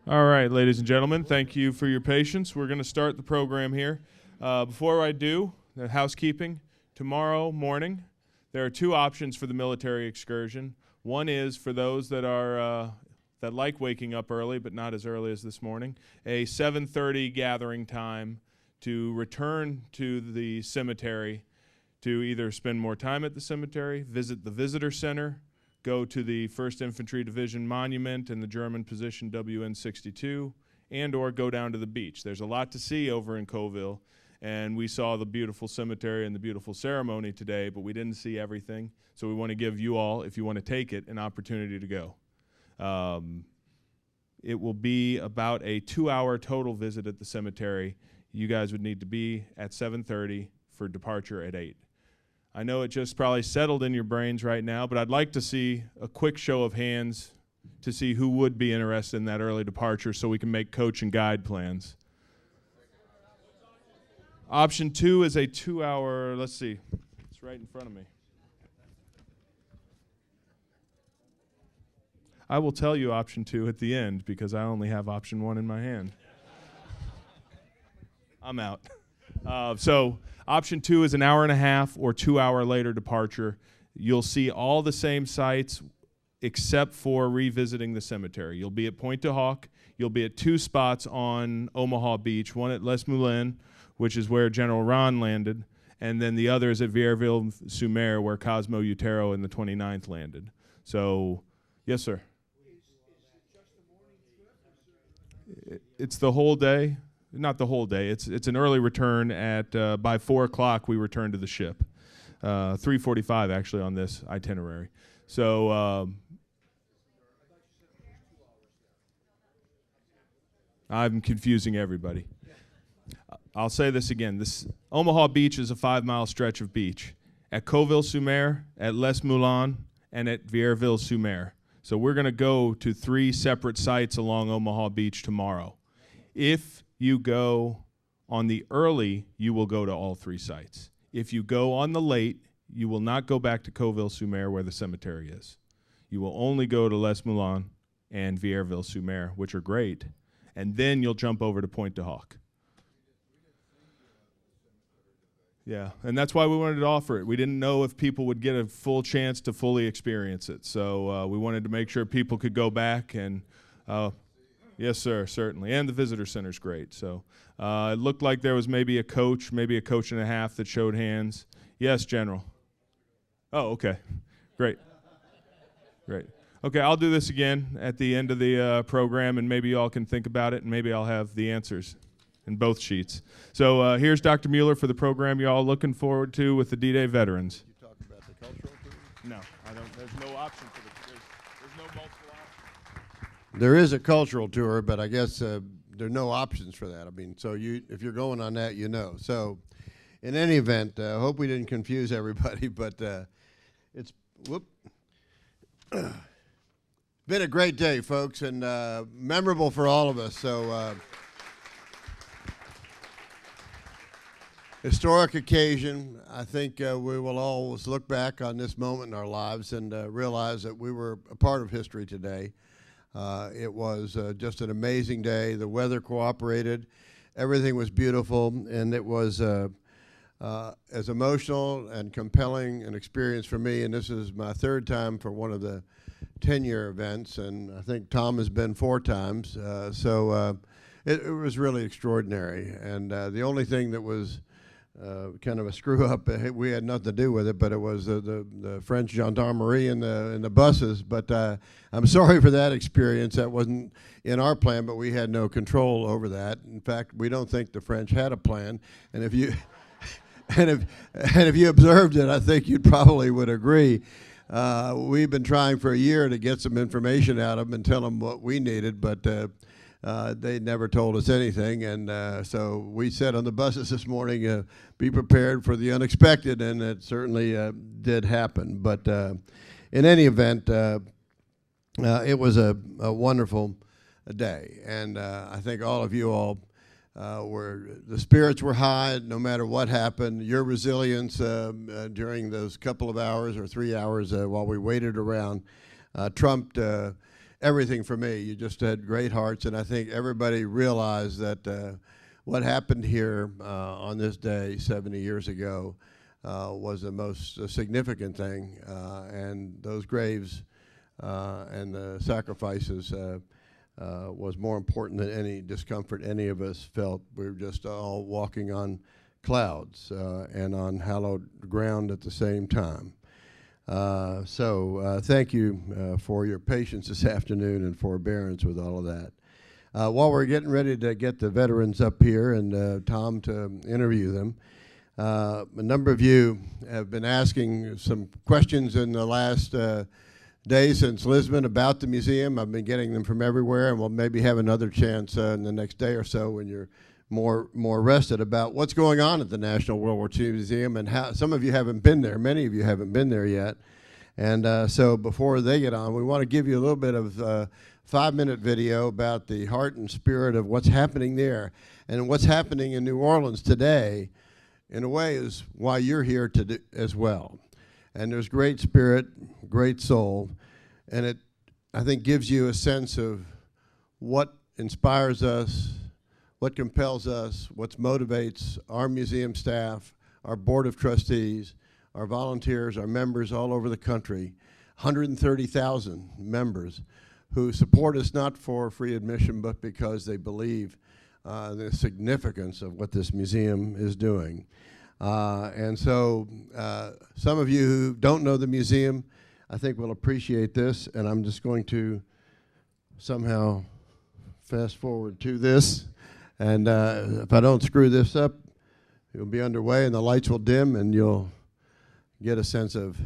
All right, ladies and gentlemen, thank you for your patience. We're going to start the program here. Before I do, the housekeeping. Tomorrow morning, there are two options for the military excursion. One is for those that are that like waking up early, but not as early as this morning, a 7:30 gathering time to return to the cemetery to either spend more time at the cemetery, visit the visitor center, go to the 1st Infantry Division Monument and the German position WN 62, and or go down to the beach. There's a lot to see over in Coville, and we saw the beautiful cemetery and the beautiful ceremony today, but we didn't see everything. So we want to give you all, if you want to take it, an opportunity to go. It will be about a 2-hour total visit at the cemetery. You guys would need to be at 7:30 for departure at 8. I know it just probably settled in your brains right now, but I'd like to see a quick show of hands to see who would be interested in that early departure so we can make coach and guide plans. Option 2 is a 2-hour, let's see, it's right in front of me. I will tell you option 2 at the end because I only have option 1 in my hand. I'm out. So option 2 is an hour and a half or 2-hour later departure. You'll see all the same sites except for revisiting the cemetery. You'll be at Pointe du Hoc. You'll be at 2 spots on Omaha Beach, one at Les Moulins, which is where General Ron landed, and then the other is at Vieilleville-sur-Mer, where Cosmo Utero in the 29th landed. So, yes, sir. It's the whole day. Not the whole day. It's an early return at by 4 o'clock. We return to the ship. 3:45 actually on this itinerary. So I'm confusing everybody. I'll say this again. This Omaha Beach is a 5-mile stretch of beach. At Coville-sur-Mer, at Les Moulins, and at Vieilleville-sur-Mer. So we're going to go to 3 separate sites along Omaha Beach tomorrow. If you go on the early, you will go to all 3 sites. If you go on the late, you will not go back to Coville-sur-Mer where the cemetery is. You will only go to Les Moulins and Vieilleville-sur-Mer, which are great, and then you'll jump over to Pointe du Hoc. Yeah, and that's why we wanted to offer it. We didn't know if people would get a full chance to fully experience it, so we wanted to make sure people could go back and yes, sir, certainly. And the visitor center's great. So it looked like there was maybe a coach and a half that showed hands. Yes, General. Oh, okay. Great. Great. Okay, I'll do this again at the end of the program, and maybe you all can think about it, and maybe I'll have the answers in both sheets. So here's Dr. Mueller for the program you're all looking forward to with the D-Day veterans. You talk about the cultural tour? No, I don't. There's no option for there's no multiple option. There is a cultural tour, but I guess there are no options for that. I mean, so if you're going on that, you know. So in any event, I hope we didn't confuse everybody, but it's been a great day, folks, and memorable for all of us. So historic occasion. I think we will always look back on this moment in our lives and realize that we were a part of history today. It was just an amazing day. The weather cooperated. Everything was beautiful, and it was as emotional and compelling an experience for me, and this is my 3rd time for one of the 10-year events, and I think Tom has been 4 times. So it was really extraordinary, and the only thing that was kind of a screw up. We had nothing to do with it, but it was the French gendarmerie and the buses. But I'm sorry for that experience. That wasn't in our plan, but we had no control over that. In fact, we don't think the French had a plan. And if you and if you observed it, I think you probably would agree. We've been trying for a year to get some information out of them and tell them what we needed, but they never told us anything, and so we said on the buses this morning, be prepared for the unexpected, and it certainly did happen. But in any event, it was a wonderful day, and I think all of you all the spirits were high no matter what happened. Your resilience during those couple of hours or 3 hours while we waited around trumped everything for me. You just had great hearts, and I think everybody realized that what happened here on this day 70 years ago was the most significant thing, and those graves and the sacrifices was more important than any discomfort any of us felt. We were just all walking on clouds and on hallowed ground at the same time. So thank you for your patience this afternoon and forbearance with all of that. While we're getting ready to get the veterans up here and Tom to interview them, a number of you have been asking some questions in the last days since Lisbon about the museum. I've been getting them from everywhere, and we'll maybe have another chance in the next day or so when you're more rested about what's going on at the National World War II Museum and how some of you haven't been there. Many of you haven't been there yet. And so before they get on, we want to give you a little bit of 5-minute video about the heart and spirit of what's happening there. And what's happening in New Orleans today, in a way, is why you're here as well. And there's great spirit, great soul, and it, I think, gives you a sense of what inspires us, what compels us, what motivates our museum staff, our board of trustees, our volunteers, our members all over the country, 130,000 members who support us not for free admission, but because they believe the significance of what this museum is doing. And so some of you who don't know the museum, I think will appreciate this, and I'm just going to somehow fast forward to this. And if I don't screw this up, you'll be underway and the lights will dim and you'll get a sense of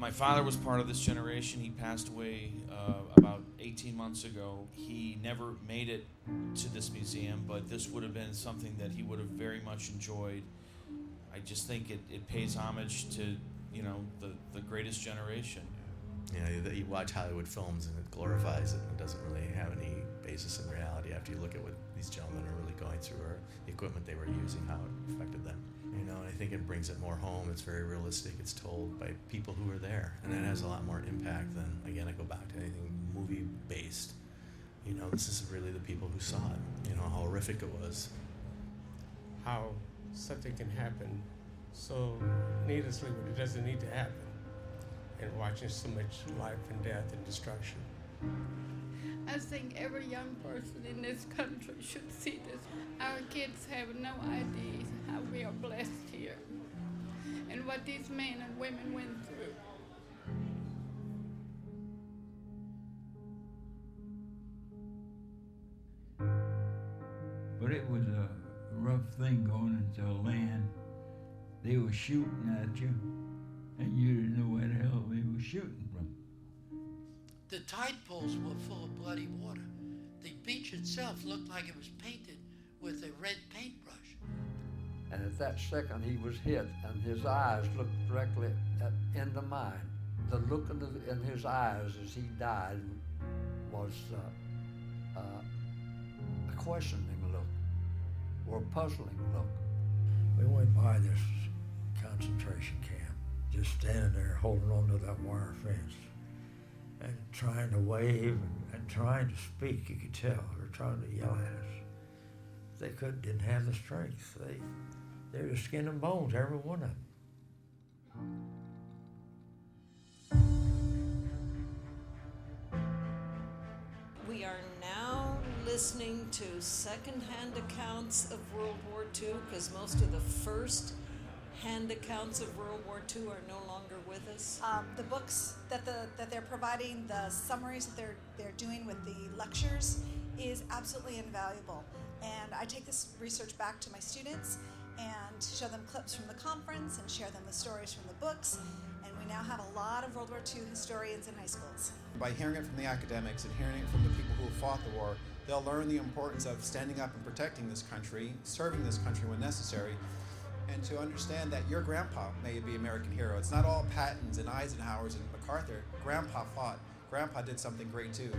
My father was part of this generation. He passed away about 18 months ago. He never made it to this museum, but this would have been something that he would have very much enjoyed. I just think it pays homage to, you know, the greatest generation. You know, you watch Hollywood films and it glorifies it and it doesn't really have any basis in reality after you look at what these gentlemen are really going through or the equipment they were using, how it affected them. You know, and I think it brings it more home. It's very realistic. It's told by people who were there, and it has a lot more impact than, again, I go back to anything movie-based. You know, this is really the people who saw it, you know, how horrific it was. How something can happen so needlessly when it doesn't need to happen, and watching so much life and death and destruction. I think every young person in this country should see this. Our kids have no idea how we are blessed here and what these men and women went through. But it was a rough thing going into a land. They were shooting at you, and you didn't know where the hell they were shooting from. The tide pools were full of bloody water. The beach itself looked like it was painted with a red paintbrush. And at that second he was hit, and his eyes looked directly into mine. The look in his eyes as he died was a questioning look, or a puzzling look. We went by this concentration camp, just standing there holding on to that wire fence and trying to wave and trying to speak. You could tell they were trying to yell at us. They didn't have the strength. They were skin and bones, every one of them. We are now listening to second-hand accounts of World War II, because most of the first-hand accounts of World War II are no longer with us. The books that they're providing, the summaries that they're doing with the lectures is absolutely invaluable. And I take this research back to my students and show them clips from the conference and share them the stories from the books. And we now have a lot of World War II historians in high schools. By hearing it from the academics and hearing it from the people who fought the war, they'll learn the importance of standing up and protecting this country, serving this country when necessary, and to understand that your grandpa may be an American hero. It's not all Pattons and Eisenhowers and MacArthur. Grandpa fought. Grandpa did something great too.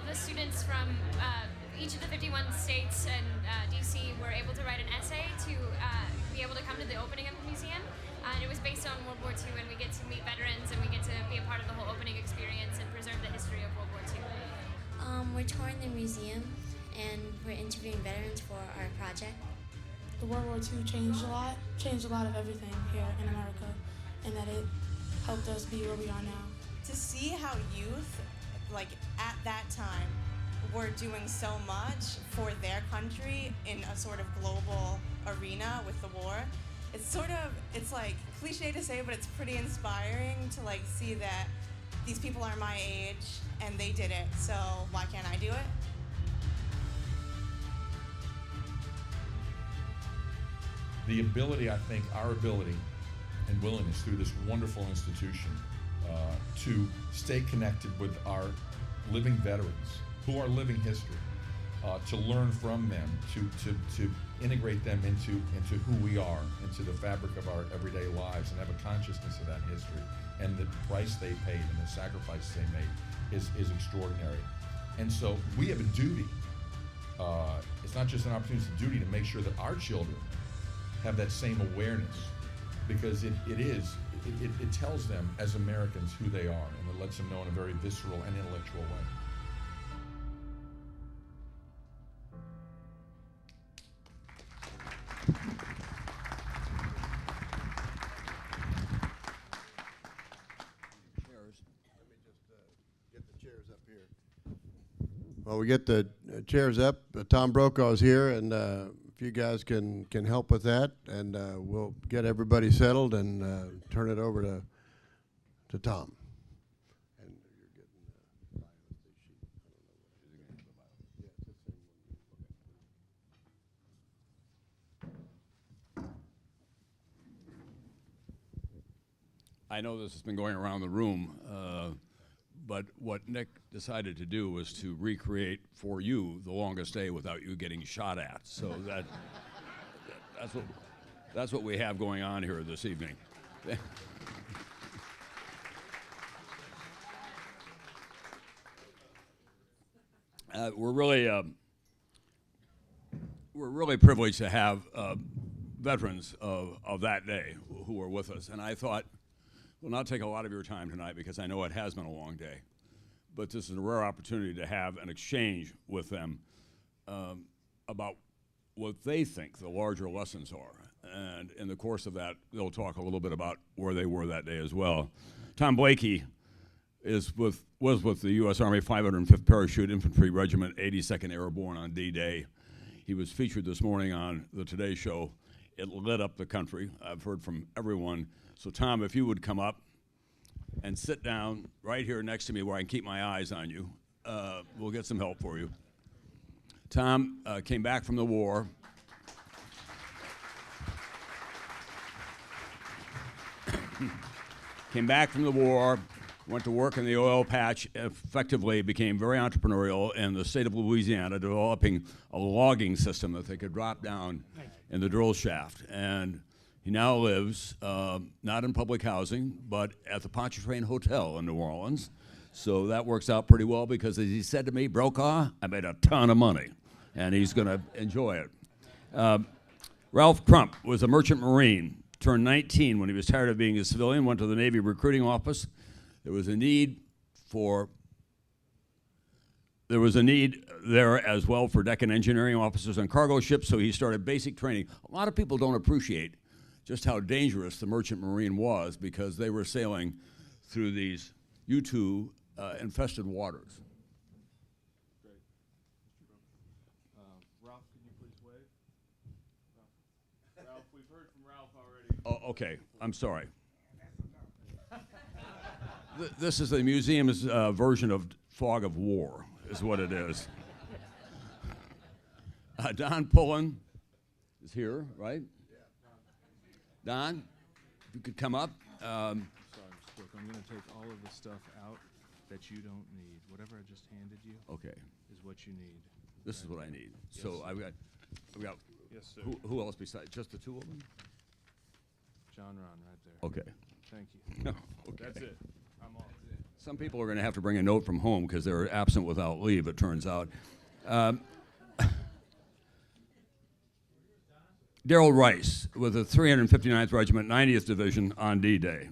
the students from each of the 51 states and DC were able to write an essay to be able to come to the opening of the museum. And it was based on World War II, and we get to meet veterans, and we get to be a part of the whole opening experience and preserve the history of World War II. We're touring the museum, and we're interviewing veterans for our project. The World War II changed a lot of everything here in America, and that it helped us be where we are now. To see how youth, like at that time, were doing so much for their country in a sort of global arena with the war, it's like cliche to say, but it's pretty inspiring to like see that these people are my age and they did it, so why can't I do it? The ability, I think, our ability and willingness through this wonderful institution to stay connected with our living veterans who are living history, to learn from them, to integrate them into who we are, into the fabric of our everyday lives, and have a consciousness of that history, and the price they paid and the sacrifice they made is extraordinary. And so we have a duty. It's not just an opportunity, it's a duty to make sure that our children have that same awareness, because it tells them as Americans who they are, and it lets them know in a very visceral and intellectual way. Well, we get the chairs up. Tom Brokaw is here, and if you guys can help with that, and we'll get everybody settled and turn it over to Tom. And you're getting I know this has been going around the room, but what Nick decided to do was to recreate for you the longest day without you getting shot at. So that's what we have going on here this evening. We're really privileged to have veterans of that day who are with us, and I thought, will not take a lot of your time tonight because I know it has been a long day, but this is a rare opportunity to have an exchange with them about what they think the larger lessons are. And in the course of that, they'll talk a little bit about where they were that day as well. Tom Blakey was with the U.S. Army 505th Parachute Infantry Regiment, 82nd Airborne on D-Day. He was featured this morning on the Today Show. It lit up the country. I've heard from everyone. So Tom, if you would come up and sit down right here next to me where I can keep my eyes on you, we'll get some help for you. Tom came back from the war. Came back from the war, went to work in the oil patch, effectively became very entrepreneurial in the state of Louisiana, developing a logging system that they could drop down in the drill shaft. And he now lives not in public housing, but at the Pontchartrain Hotel in New Orleans. So that works out pretty well because, as he said to me, Brokaw, I made a ton of money, and he's going to enjoy it. Ralph Crump was a merchant marine, turned 19 when he was tired of being a civilian, went to the Navy recruiting office. There was a need there as well for deck and engineering officers on cargo ships, so he started basic training. A lot of people don't appreciate just how dangerous the merchant marine was because they were sailing through these U-2 infested waters. Great. Ralph, can you please wave? Ralph, we've heard from Ralph already. Oh, okay, I'm sorry. This is the museum's version of Fog of War, is what it is. Don Pullen is here, right? Don, if you could come up. Sorry, look, I'm going to take all of the stuff out that you don't need. Whatever I just handed you is what you need. This is what I need. Yes, so I've got yes, sir. Who else besides, just the two of them? John Ron right there. Okay. Thank you. Okay. That's it. I'm off. Some people are going to have to bring a note from home because they're absent without leave, it turns out. Darrell Rice with the 359th Regiment, 90th Division on D-Day.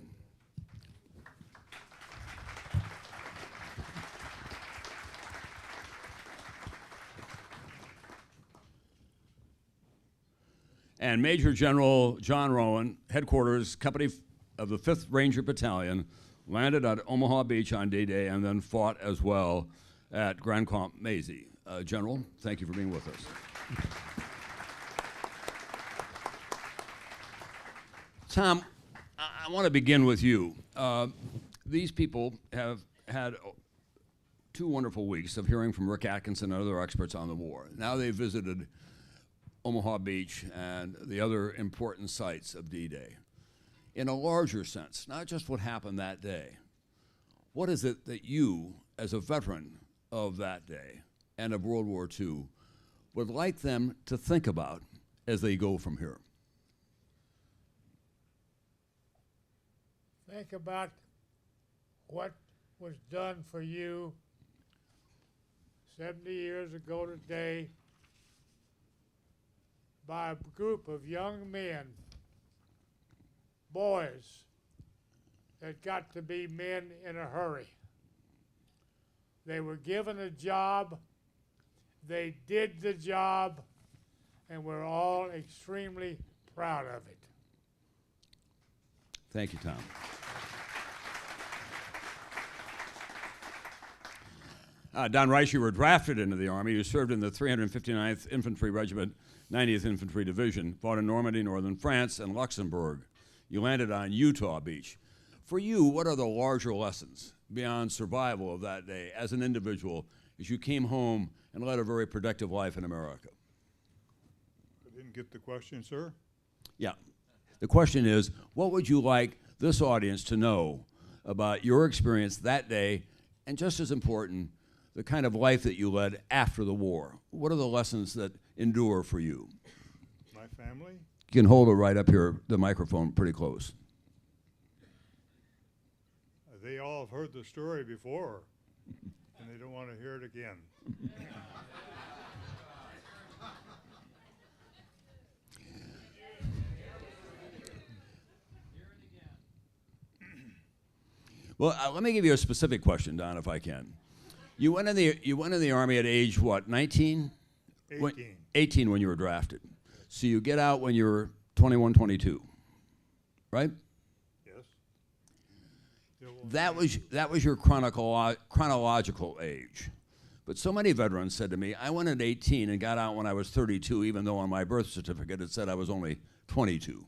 And Major General John Rowan, headquarters, company of the 5th Ranger Battalion, landed at Omaha Beach on D-Day and then fought as well at Grand Camp Maisie. General, thank you for being with us. Tom, I want to begin with you. These people have had 2 wonderful weeks of hearing from Rick Atkinson and other experts on the war. Now they've visited Omaha Beach and the other important sites of D-Day. In a larger sense, not just what happened that day, what is it that you, as a veteran of that day and of World War II, would like them to think about as they go from here? Think about what was done for you 70 years ago today by a group of young men, boys, that got to be men in a hurry. They were given a job, they did the job, and we're all extremely proud of it. Thank you, Tom. Don Rice, you were drafted into the Army. You served in the 359th Infantry Regiment, 90th Infantry Division, fought in Normandy, northern France, and Luxembourg. You landed on Utah Beach. For you, what are the larger lessons beyond survival of that day as an individual as you came home and led a very productive life in America? I didn't get the question, sir. Yeah. The question is, what would you like this audience to know about your experience that day, and just as important, the kind of life that you led after the war? What are the lessons that endure for you? My family? You can hold it right up here, the microphone pretty close. They all have heard the story before, and they don't want to hear it again. Well, let me give you a specific question, Don, if I can. You went in the Army at age what, 19? 18. 18 when you were drafted. So you get out when you were 21, 22, right? Yes. That was your chronological age. But so many veterans said to me, I went at 18 and got out when I was 32, even though on my birth certificate it said I was only 22.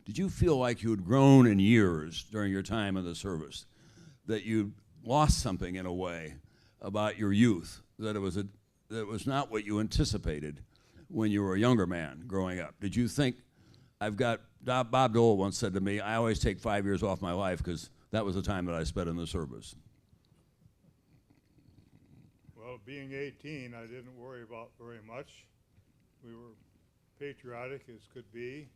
Did you feel like you had grown in years during your time in the service, that you lost something in a way about your youth, that it was not what you anticipated when you were a younger man growing up? Did you think, Bob Dole once said to me, I always take 5 years off my life because that was the time that I spent in the service. Well, being 18, I didn't worry about very much. We were patriotic as could be,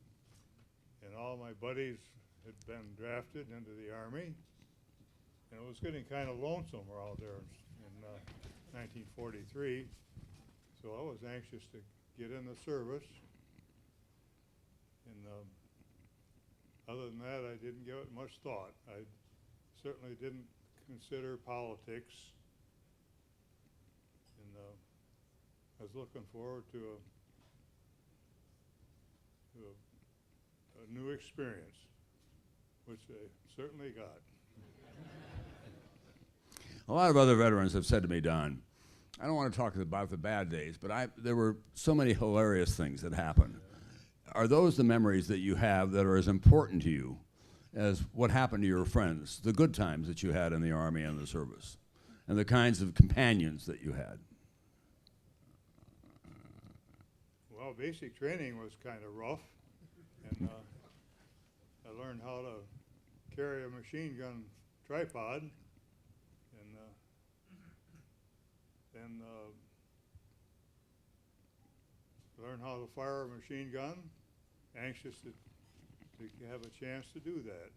and all my buddies had been drafted into the Army, and it was getting kind of lonesome out there in 1943, so I was anxious to get in the service, and other than that, I didn't give it much thought. I certainly didn't consider politics, and I was looking forward to a new experience, which I certainly got. A lot of other veterans have said to me, Don, I don't want to talk about the bad days, but there were so many hilarious things that happened. Are those the memories that you have that are as important to you as what happened to your friends, the good times that you had in the Army and the service, and the kinds of companions that you had? Well, basic training was kind of rough, and I learned how to carry a machine gun tripod, and then learned how to fire a machine gun, anxious to have a chance to do that.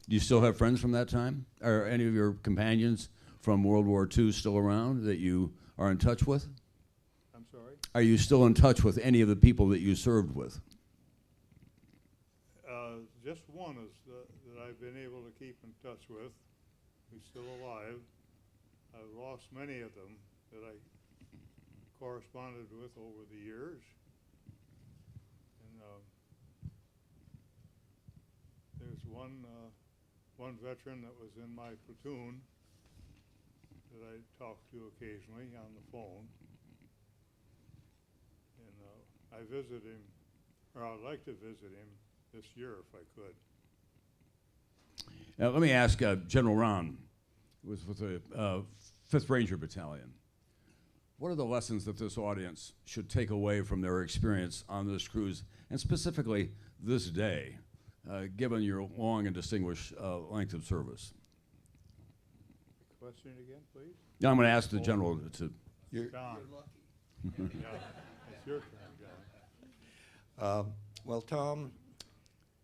Do you still have friends from that time? Are any of your companions from World War II still around that you are in touch with? I'm sorry? Are you still in touch with any of the people that you served with? Just one is that I've been able to keep in touch with. He's still alive. I've lost many of them that I corresponded with over the years. And there's one veteran that was in my platoon that I talk to occasionally on the phone. And I visit him, or I'd like to visit him this year if I could. Now, let me ask General Ron, who was with the 5th Ranger Battalion. What are the lessons that this audience should take away from their experience on this cruise, and specifically this day, given your long and distinguished length of service? Question again, please? Yeah, I'm going to ask the General to... John. Yeah, it's your turn, John. Well, Tom,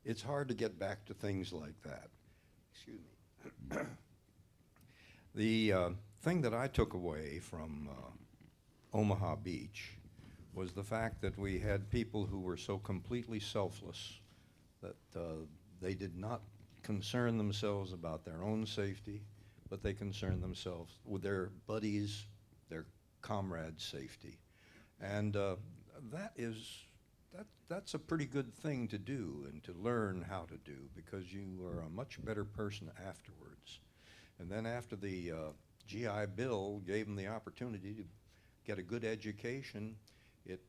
it's hard to get back to things like that. Excuse me. The thing that I took away from Omaha Beach was the fact that we had people who were so completely selfless that they did not concern themselves about their own safety, but they concerned themselves with their buddies, their comrades' safety. And that's a pretty good thing to do and to learn how to do, because you are a much better person afterwards. And then after the GI Bill gave them the opportunity to get a good education, it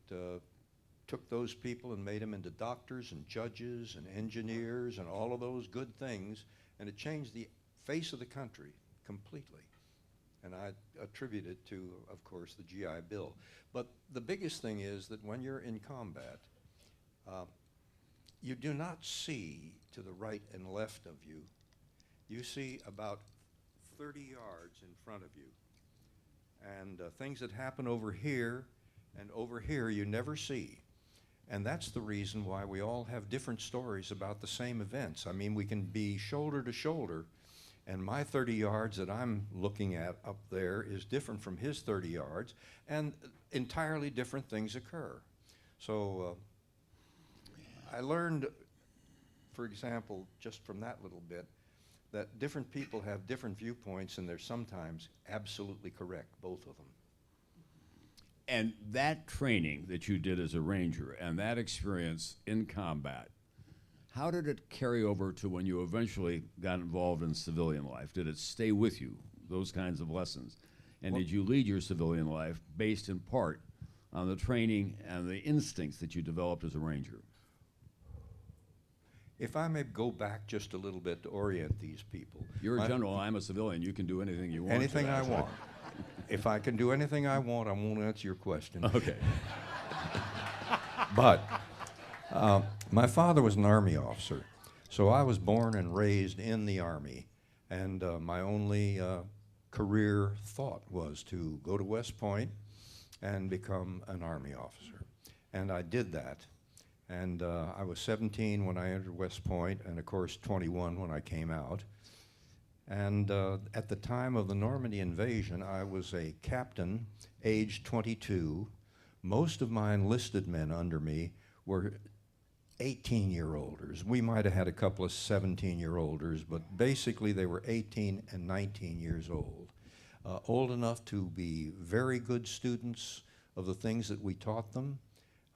took those people and made them into doctors and judges and engineers and all of those good things, and it changed the face of the country completely. And I attribute it to, of course, the GI Bill. But the biggest thing is that when you're in combat, you do not see to the right and left of you. You see about 30 yards in front of you. And things that happen over here and over here you never see. And that's the reason why we all have different stories about the same events. I mean, we can be shoulder to shoulder, and my 30 yards that I'm looking at up there is different from his 30 yards, and entirely different things occur. So I learned, for example, just from that little bit, that different people have different viewpoints, and they're sometimes absolutely correct, both of them. And that training that you did as a ranger and that experience in combat, how did it carry over to when you eventually got involved in civilian life? Did it stay with you, those kinds of lessons? And did you lead your civilian life based in part on the training and the instincts that you developed as a ranger? If I may go back just a little bit to orient these people. You're a general, I'm a civilian. You can do anything you want. Anything I want. If I can do anything I want, I won't answer your question. Okay. But my father was an Army officer, so I was born and raised in the Army, and my only career thought was to go to West Point and become an Army officer. And I did that. And I was 17 when I entered West Point, and of course 21 when I came out. And at the time of the Normandy invasion, I was a captain, age 22. Most of my enlisted men under me were 18-year-olders. We might have had a couple of 17-year-olders, but basically they were 18 and 19 years old. Old enough to be very good students of the things that we taught them,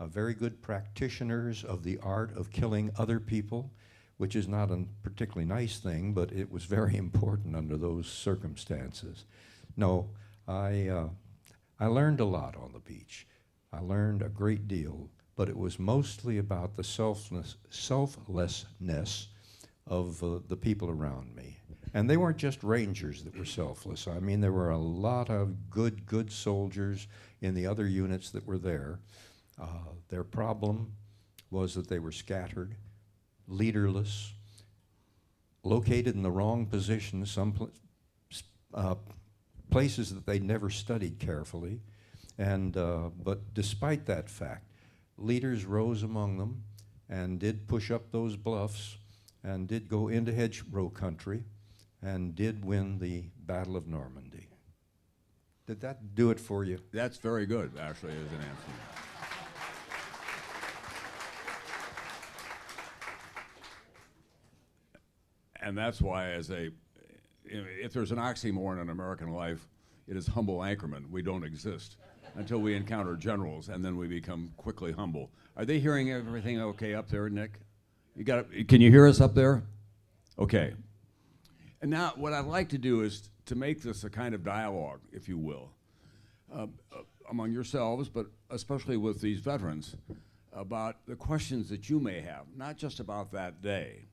very good practitioners of the art of killing other people, which is not a particularly nice thing, but it was very important under those circumstances. No, I learned a lot on the beach. I learned a great deal, but it was mostly about the selflessness of the people around me. And they weren't just rangers that were selfless. I mean, there were a lot of good soldiers in the other units that were there. Their problem was that they were scattered, leaderless, located in the wrong positions, places that they never studied carefully. And, but despite that fact, leaders rose among them and did push up those bluffs and did go into hedgerow country and did win the Battle of Normandy. Did that do it for you? That's very good, actually, as an answer. And that's why, if there's an oxymoron in American life, it is humble anchorman. We don't exist until we encounter generals, and then we become quickly humble. Are they hearing everything okay up there, Nick? Can you hear us up there? Okay. And now what I'd like to do is to make this a kind of dialogue, if you will, among yourselves, but especially with these veterans, about the questions that you may have, not just about that day,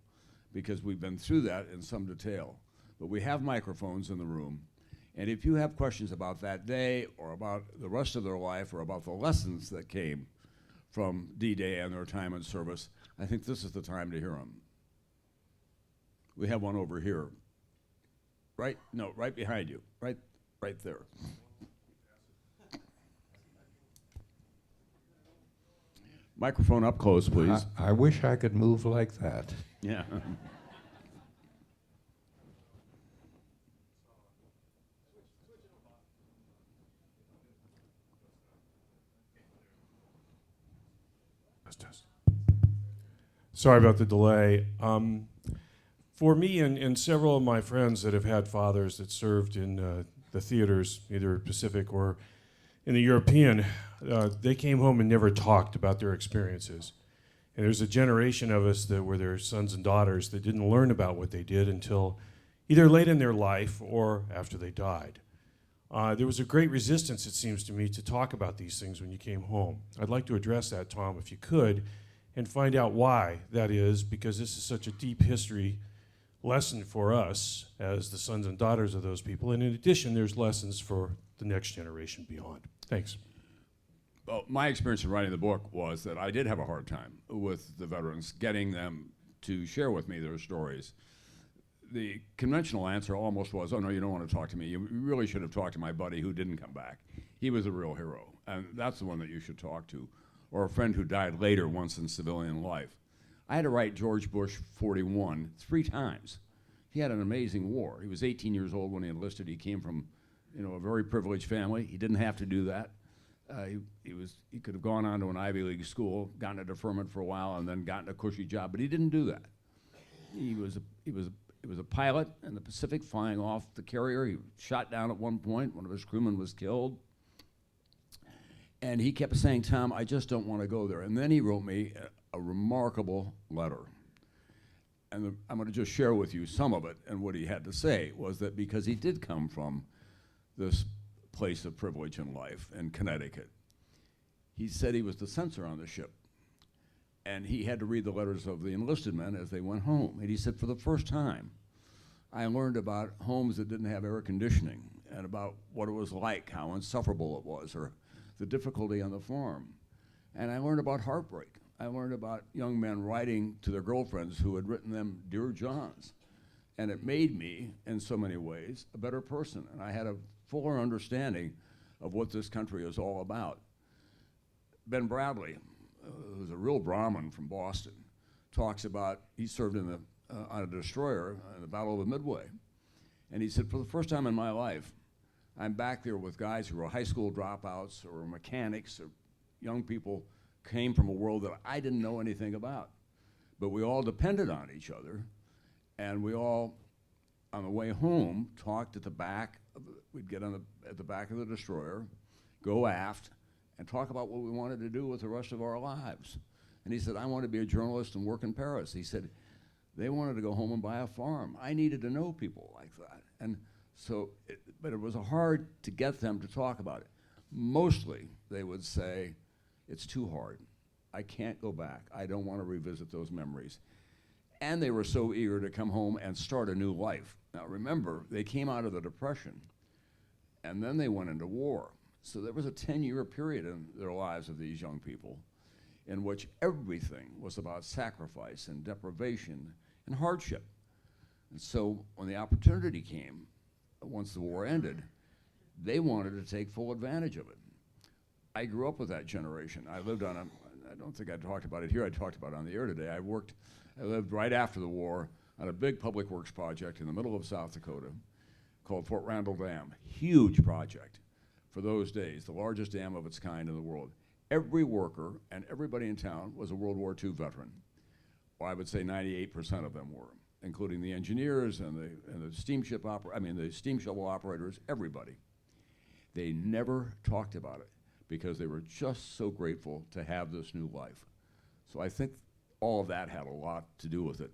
because we've been through that in some detail, but we have microphones in the room, and if you have questions about that day or about the rest of their life or about the lessons that came from D-Day and their time in service, I think this is the time to hear them. We have one over here. Right behind you, right there. Microphone up close, please. I wish I could move like that. Yeah. Sorry about the delay. For me and several of my friends that have had fathers that served in the theaters, either Pacific or in the European, they came home and never talked about their experiences. And there's a generation of us that were their sons and daughters that didn't learn about what they did until either late in their life or after they died. There was a great resistance, it seems to me, to talk about these things when you came home. I'd like to address that, Tom, if you could, and find out why that is, because this is such a deep history lesson for us as the sons and daughters of those people. And in addition, there's lessons for the next generation beyond. Thanks. Well, my experience in writing the book was that I did have a hard time with the veterans, getting them to share with me their stories. The conventional answer almost was, oh no, you don't want to talk to me. You really should have talked to my buddy who didn't come back. He was a real hero, and that's the one that you should talk to. Or a friend who died later once in civilian life. I had to write George Bush 41 3 times. He had an amazing war. He was 18 years old when he enlisted. He came from, a very privileged family. He didn't have to do that. He could have gone on to an Ivy League school, gotten a deferment for a while, and then gotten a cushy job. But he didn't do that. He was a pilot in the Pacific, flying off the carrier. He was shot down at one point. One of his crewmen was killed. And he kept saying, Tom, I just don't want to go there. And then he wrote me a remarkable letter. And I'm going to just share with you some of it. And what he had to say was that because he did come from this place of privilege in life in Connecticut, he said he was the censor on the ship. And he had to read the letters of the enlisted men as they went home. And he said, for the first time, I learned about homes that didn't have air conditioning and about what it was like, how insufferable it was, or the difficulty on the farm. And I learned about heartbreak. I learned about young men writing to their girlfriends who had written them Dear Johns. And it made me, in so many ways, a better person. And I had a fuller understanding of what this country is all about. Ben Bradley, who's a real Brahmin from Boston, talks about, he served on a destroyer in the Battle of Midway. And he said, for the first time in my life, I'm back there with guys who were high school dropouts or mechanics or young people came from a world that I didn't know anything about. But we all depended on each other, and we all, on the way home, talked at the back, we'd get at the back of the destroyer, go aft, and talk about what we wanted to do with the rest of our lives. And he said, I want to be a journalist and work in Paris. He said, they wanted to go home and buy a farm. I needed to know people like that. And so, but it was hard to get them to talk about it. Mostly, they would say, it's too hard. I can't go back. I don't want to revisit those memories. And they were so eager to come home and start a new life. Now remember, they came out of the Depression, and then they went into war. So there was a 10-year period in their lives of these young people in which everything was about sacrifice and deprivation and hardship. And so when the opportunity came, once the war ended, they wanted to take full advantage of it. I grew up with that generation. I lived on I don't think I talked about it here, I talked about it on the air today. I worked I lived right after the war on a big public works project in the middle of South Dakota called Fort Randall Dam. Huge project for those days, the largest dam of its kind in the world. Every worker and everybody in town was a World War II veteran. Well, I would say 98% of them were, including the engineers and the steamship the steam shovel operators, everybody. They never talked about it because they were just so grateful to have this new life. So I think all of that had a lot to do with it.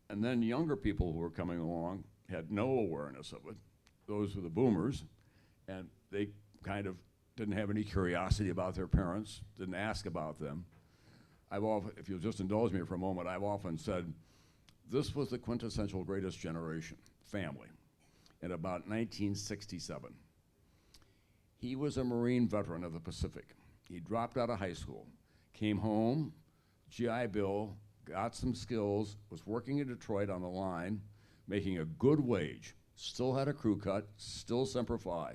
And then younger people who were coming along had no awareness of it. Those were the boomers, and they kind of didn't have any curiosity about their parents, didn't ask about them. I've often, if you'll just indulge me for a moment, I've often said this was the quintessential greatest generation, family, in about 1967. He was a Marine veteran of the Pacific. He dropped out of high school, came home, GI Bill, got some skills, was working in Detroit on the line, making a good wage, still had a crew cut, still Semper Fi.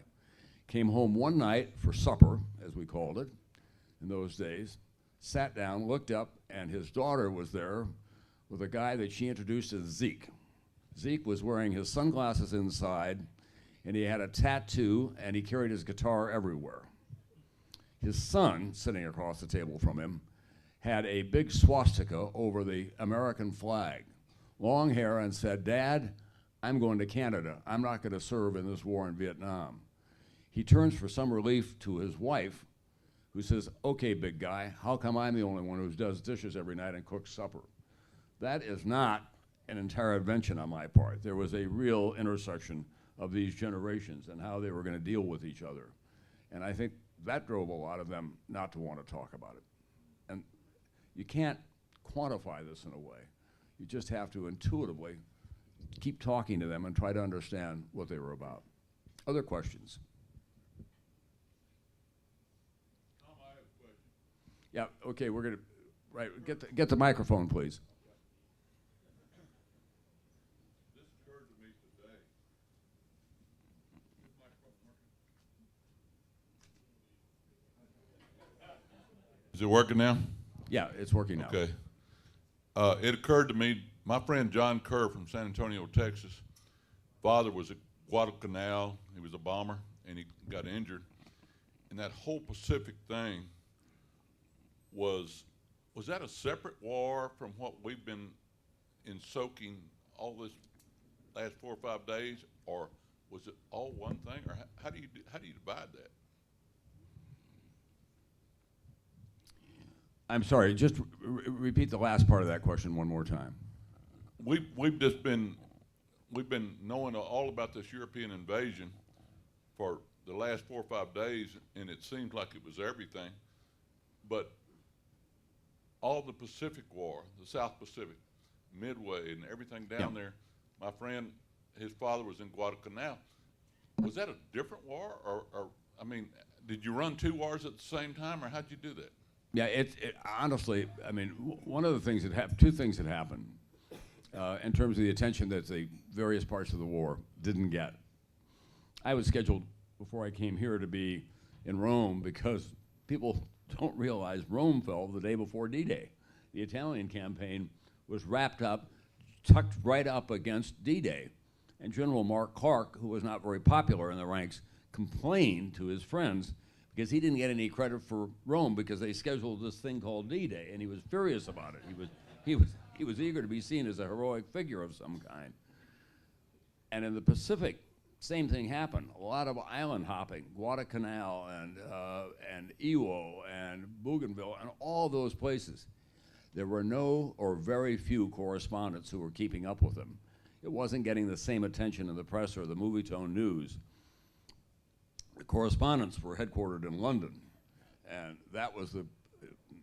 Came home one night for supper, as we called it in those days, sat down, looked up, and his daughter was there with a guy that she introduced as Zeke. Zeke was wearing his sunglasses inside, and he had a tattoo, and he carried his guitar everywhere. His son, sitting across the table from him, had a big swastika over the American flag, long hair, and said, "Dad, I'm going to Canada. I'm not going to serve in this war in Vietnam." He turns for some relief to his wife, who says, "Okay, big guy, how come I'm the only one who does dishes every night and cooks supper?" That is not an entire invention on my part. There was a real intersection of these generations and how they were going to deal with each other. And I think that drove a lot of them not to want to talk about it. And you can't quantify this in a way. You just have to intuitively keep talking to them and try to understand what they were about. Other questions? Tom, I have a question. Yeah, okay, we're going to, get the microphone, please. This occurred to me today. Is my microphone working? Is it working now? Yeah, it's working now. Okay. It occurred to me, my friend John Kerr from San Antonio, Texas, father was at Guadalcanal. He was a bomber, and he got injured. And that whole Pacific thing was that a separate war from what we've been in soaking all this last 4 or 5 days, or was it all one thing, or how do you divide that? I'm sorry, just repeat the last part of that question one more time. We've been knowing all about this European invasion for the last 4 or 5 days, and it seems like it was everything. But all the Pacific War, the South Pacific, Midway, and everything down there, my friend, his father was in Guadalcanal. Was that a different war, or I mean, did you run 2 wars at the same time, or how'd you do that? Yeah, honestly, I mean, one of the things that happened, 2 things that happened in terms of the attention that the various parts of the war didn't get. I was scheduled before I came here to be in Rome because people don't realize Rome fell the day before D-Day. The Italian campaign was wrapped up, tucked right up against D-Day. And General Mark Clark, who was not very popular in the ranks, complained to his friends because he didn't get any credit for Rome because they scheduled this thing called D-Day, and he was furious about it. He was eager to be seen as a heroic figure of some kind. And in the Pacific, same thing happened. A lot of island hopping, Guadalcanal and Iwo and Bougainville and all those places. There were no or very few correspondents who were keeping up with them. It wasn't getting the same attention in the press or the movie-tone news. The correspondents were headquartered in London, and that was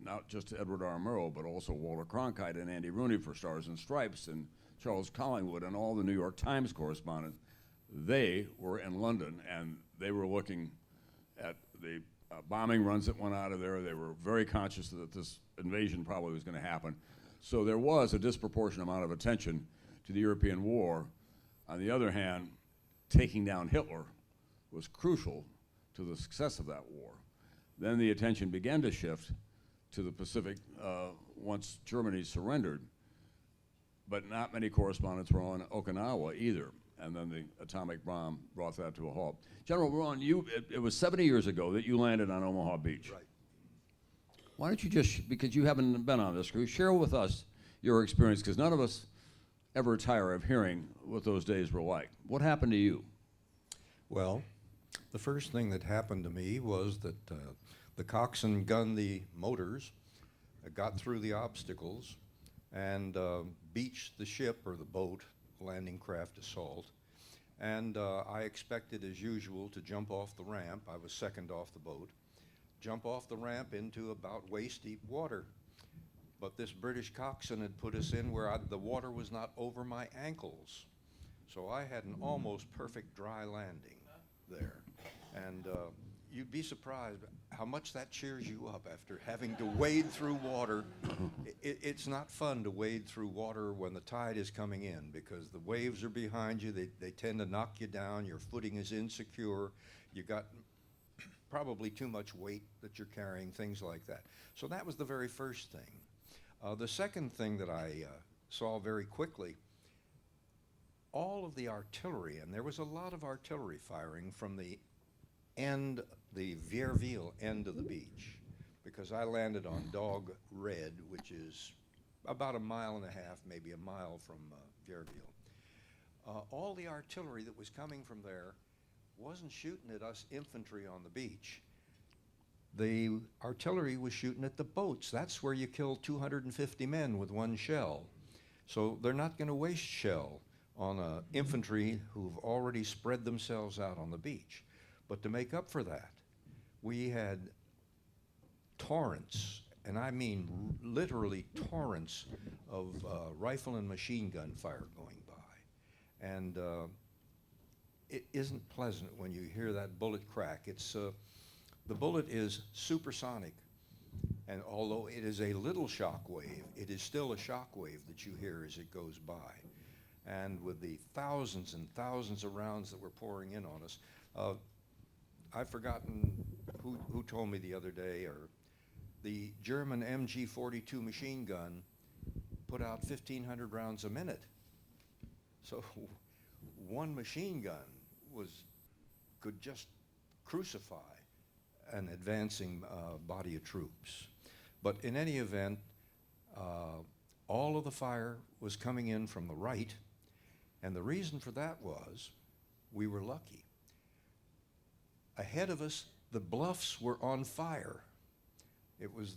not just Edward R. Murrow, but also Walter Cronkite and Andy Rooney for Stars and Stripes, and Charles Collingwood and all the New York Times correspondents. They were in London, and they were looking at the bombing runs that went out of there. They were very conscious that this invasion probably was going to happen. So there was a disproportionate amount of attention to the European war. On the other hand, taking down Hitler was crucial to the success of that war. Then the attention began to shift to the Pacific once Germany surrendered. but not many correspondents were on Okinawa either. And then the atomic bomb brought that to a halt. General Braun, it was 70 years ago that you landed on Omaha Beach. Right. Why don't you just, because you haven't been on this cruise, share with us your experience, because none of us ever tire of hearing what those days were like. What happened to you? Well, the first thing that happened to me was that the coxswain gunned the motors, got through the obstacles, and beached the ship or the boat, landing craft assault. And I expected, as usual, to jump off the ramp. I was second off the boat. Jump off the ramp into about waist-deep water. But this British coxswain had put us in where the water was not over my ankles. So I had an almost perfect dry landing there. And you'd be surprised how much that cheers you up after having to wade through water. It's not fun to wade through water when the tide is coming in, because the waves are behind you. They tend to knock you down. Your footing is insecure. You got probably too much weight that you're carrying, things like that. So that was the very first thing. The second thing that I saw very quickly, all of the artillery, and there was a lot of artillery firing from the end, the Vierville end of the beach, because I landed on Dog Red, which is about 1.5 miles, maybe a mile from Vierville. All the artillery that was coming from there wasn't shooting at us infantry on the beach. The artillery was shooting at the boats. That's where you kill 250 men with one shell. So they're not going to waste shell on infantry who've already spread themselves out on the beach. But to make up for that, we had torrents, and I mean literally torrents of rifle and machine gun fire going by. And it isn't pleasant when you hear that bullet crack. It's the bullet is supersonic, and although it is a little shock wave, it is still a shock wave that you hear as it goes by. And with the thousands and thousands of rounds that were pouring in on us, I've forgotten who told me the other day, or the German MG-42 machine gun put out 1,500 rounds a minute. So one machine gun could just crucify an advancing body of troops. But in any event, all of the fire was coming in from the right, and the reason for that was we were lucky. Ahead of us, the bluffs were on fire. It was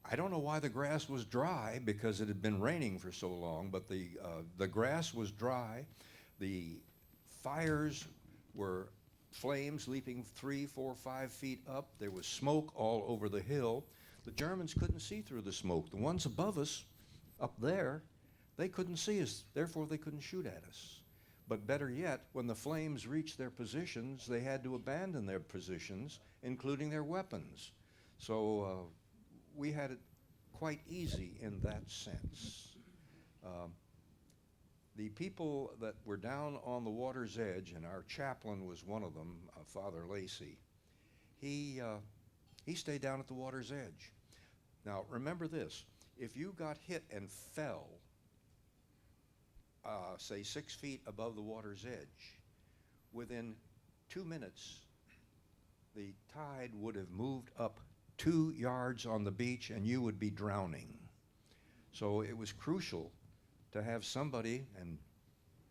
I don't know why the grass was dry, because it had been raining for so long, but the grass was dry. The fires were flames leaping 3, 4, 5 feet up. There was smoke all over the hill. The Germans couldn't see through the smoke. The ones above us, up there, they couldn't see us, therefore they couldn't shoot at us. But better yet, when the flames reached their positions, they had to abandon their positions, including their weapons. So we had it quite easy in that sense. The people that were down on the water's edge, and our chaplain was one of them, Father Lacey, he stayed down at the water's edge. Now remember this, if you got hit and fell, say 6 feet above the water's edge, within 2 minutes, the tide would have moved up 2 yards on the beach and you would be drowning. So it was crucial to have somebody, and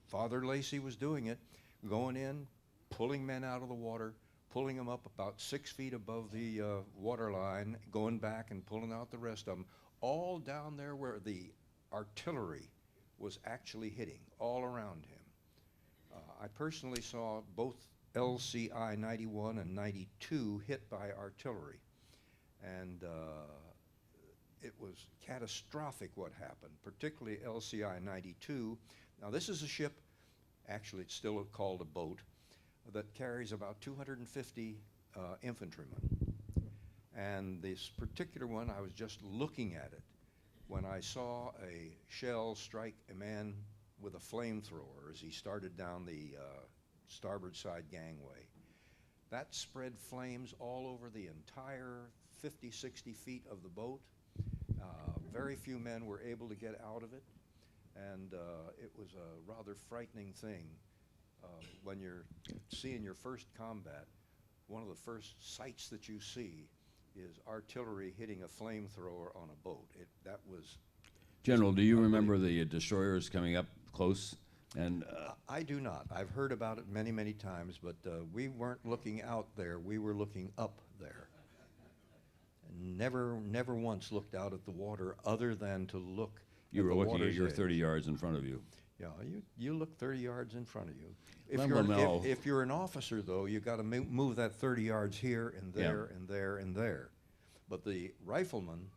Father Lacey was doing it, going in, pulling men out of the water, pulling them up about 6 feet above the water line, going back and pulling out the rest of them, all down there where the artillery was actually hitting, all around him. I personally saw both LCI 91 and 92 hit by artillery, and it was catastrophic what happened, particularly LCI 92. Now this is a ship, actually it's still called a boat, that carries about 250 infantrymen. And this particular one, I was just looking at it when I saw a shell strike a man with a flamethrower as he started down the starboard side gangway. That spread flames all over the entire 50, 60 feet of the boat. Very few men were able to get out of it. And it was a rather frightening thing when you're seeing your first combat. One of the first sights that you see is artillery hitting a flamethrower on a boat. That was General, do you remember the destroyers coming up close? And I do not. I've heard about it many, many times, but we weren't looking out there. We were looking up there. And never once looked out at the water other than to look. You were looking at your edge. 30 yards in front of you. Yeah, you look 30 yards in front of you. If you're an officer, though, you got to move that 30 yards here and there and there and there. But the rifleman,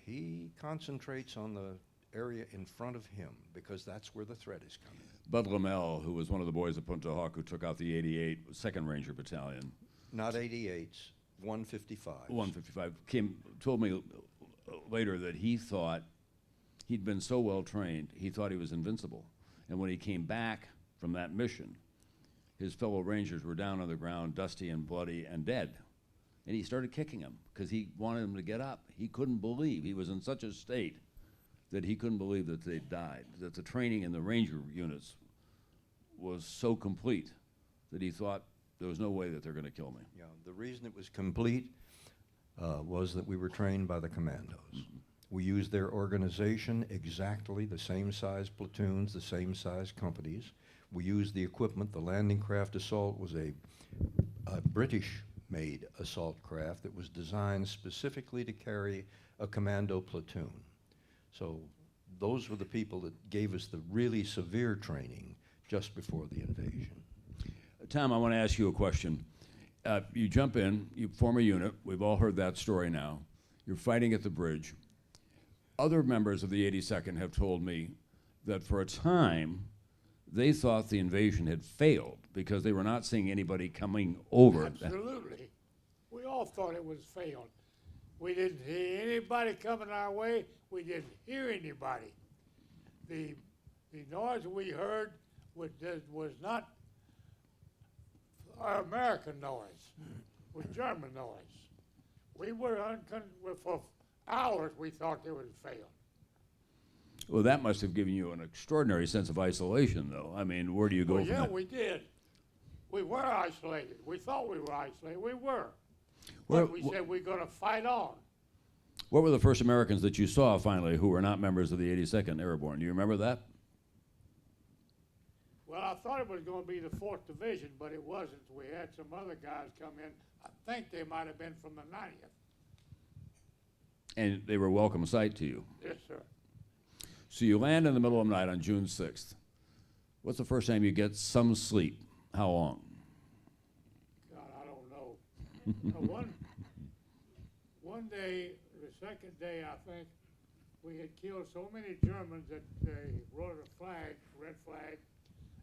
he concentrates on the area in front of him because that's where the threat is coming. Bud Lamel, who was one of the boys at Punta Hawk who took out the 88 2nd Ranger Battalion. Not 88s, 155s. 155 told me later that he thought he'd been so well trained, he thought he was invincible. And when he came back from that mission, his fellow Rangers were down on the ground, dusty and bloody and dead. And he started kicking them because he wanted them to get up. He couldn't believe. He was in such a state that he couldn't believe that they'd died, that the training in the Ranger units was so complete that he thought there was no way that they're going to kill me. Yeah, the reason it was complete was that we were trained by the commandos. Mm-hmm. We used their organization exactly, the same size platoons, the same size companies. We used the equipment. The landing craft assault was a British-made assault craft that was designed specifically to carry a commando platoon. So those were the people that gave us the really severe training just before the invasion. Tom, I want to ask you a question. You jump in, you form a unit. We've all heard that story now. You're fighting at the bridge. Other members of the 82nd have told me that for a time, they thought the invasion had failed because they were not seeing anybody coming over. Absolutely. We all thought it was failed. We didn't see anybody coming our way. We didn't hear anybody. The noise we heard was not our American noise. It was German noise. We were for hours we thought they would fail. Well, that must have given you an extraordinary sense of isolation, though. I mean, where do you go from yeah, that? we did. We were isolated. We thought we were isolated. We were. But we said we're going to fight on. What were the first Americans that you saw, finally, who were not members of the 82nd Airborne? Do you remember that? Well, I thought it was going to be the 4th Division, but it wasn't. We had some other guys come in. I think they might have been from the 90th. And they were a welcome sight to you. Yes, sir. So you land in the middle of the night on June 6th. What's the first time you get some sleep? How long? God, I don't know. One day, the second day, I think, we had killed so many Germans that they wrote a flag, red flag,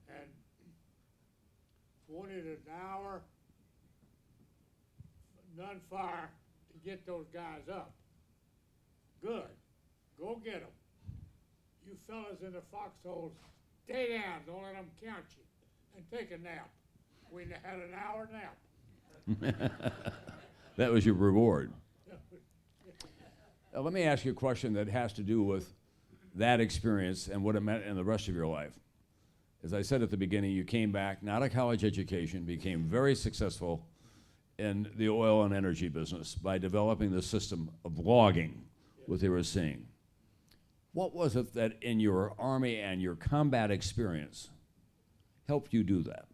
and wanted an hour, none fire, to get those guys up. Good. Go get them. You fellas in the foxholes, stay down. Don't let them count you. And take a nap. We had an hour nap. That was your reward. Let me ask you a question that has to do with that experience and what it meant in the rest of your life. As I said at the beginning, you came back, not a college education, became very successful in the oil and energy business by developing the system of logging, what they were seeing. What was it that in your Army and your combat experience helped you do that?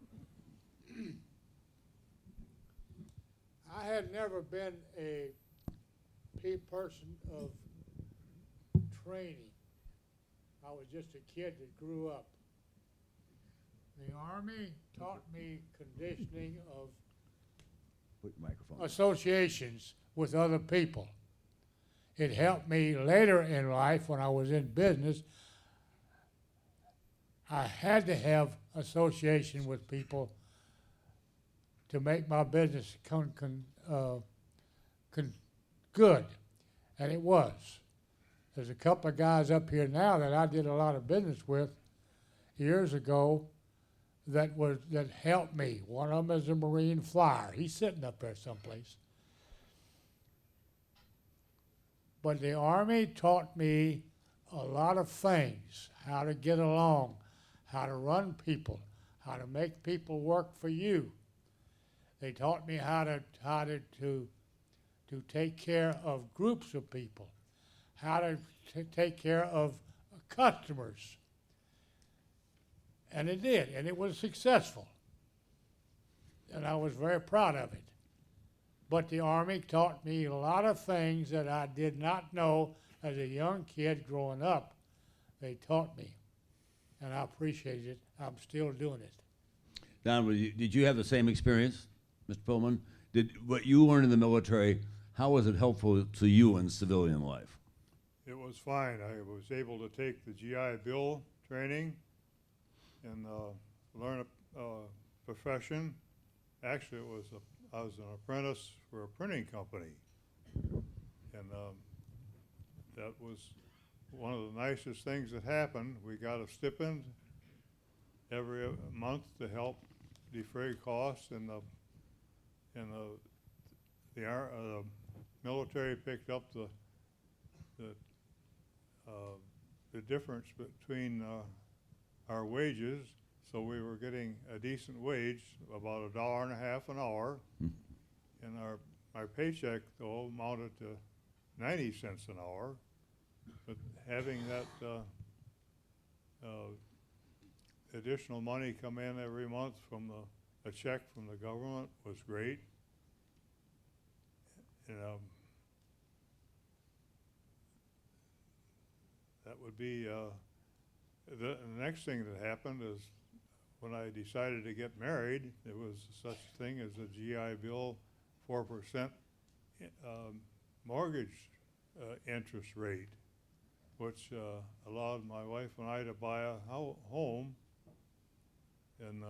I had never been a person of training. I was just a kid that grew up. The Army taught me conditioning of Put your microphone. Associations with other people. It helped me later in life when I was in business. I had to have association with people to make my business good, and it was. There's a couple of guys up here now that I did a lot of business with years ago that helped me. One of them is a Marine flyer. He's sitting up there someplace. But the Army taught me a lot of things, how to get along, how to run people, how to make people work for you. They taught me how to take care of groups of people, how to take care of customers. And it did, and it was successful. And I was very proud of it. But the Army taught me a lot of things that I did not know as a young kid growing up. They taught me, and I appreciate it. I'm still doing it. Don, did you have the same experience, Mr. Pullman? Did what you learned in the military, how was it helpful to you in civilian life? It was fine. I was able to take the GI Bill training and learn a profession. Actually, I was an apprentice for a printing company, and that was one of the nicest things that happened. We got a stipend every month to help defray costs, and the military picked up the difference between our wages. So we were getting a decent wage, about $1.50 an hour, and my paycheck though amounted to 90 cents an hour. But having that additional money come in every month from a check from the government was great. And that would be the next thing that happened is when I decided to get married, there was such a thing as a GI Bill 4% mortgage interest rate, which allowed my wife and I to buy a home. And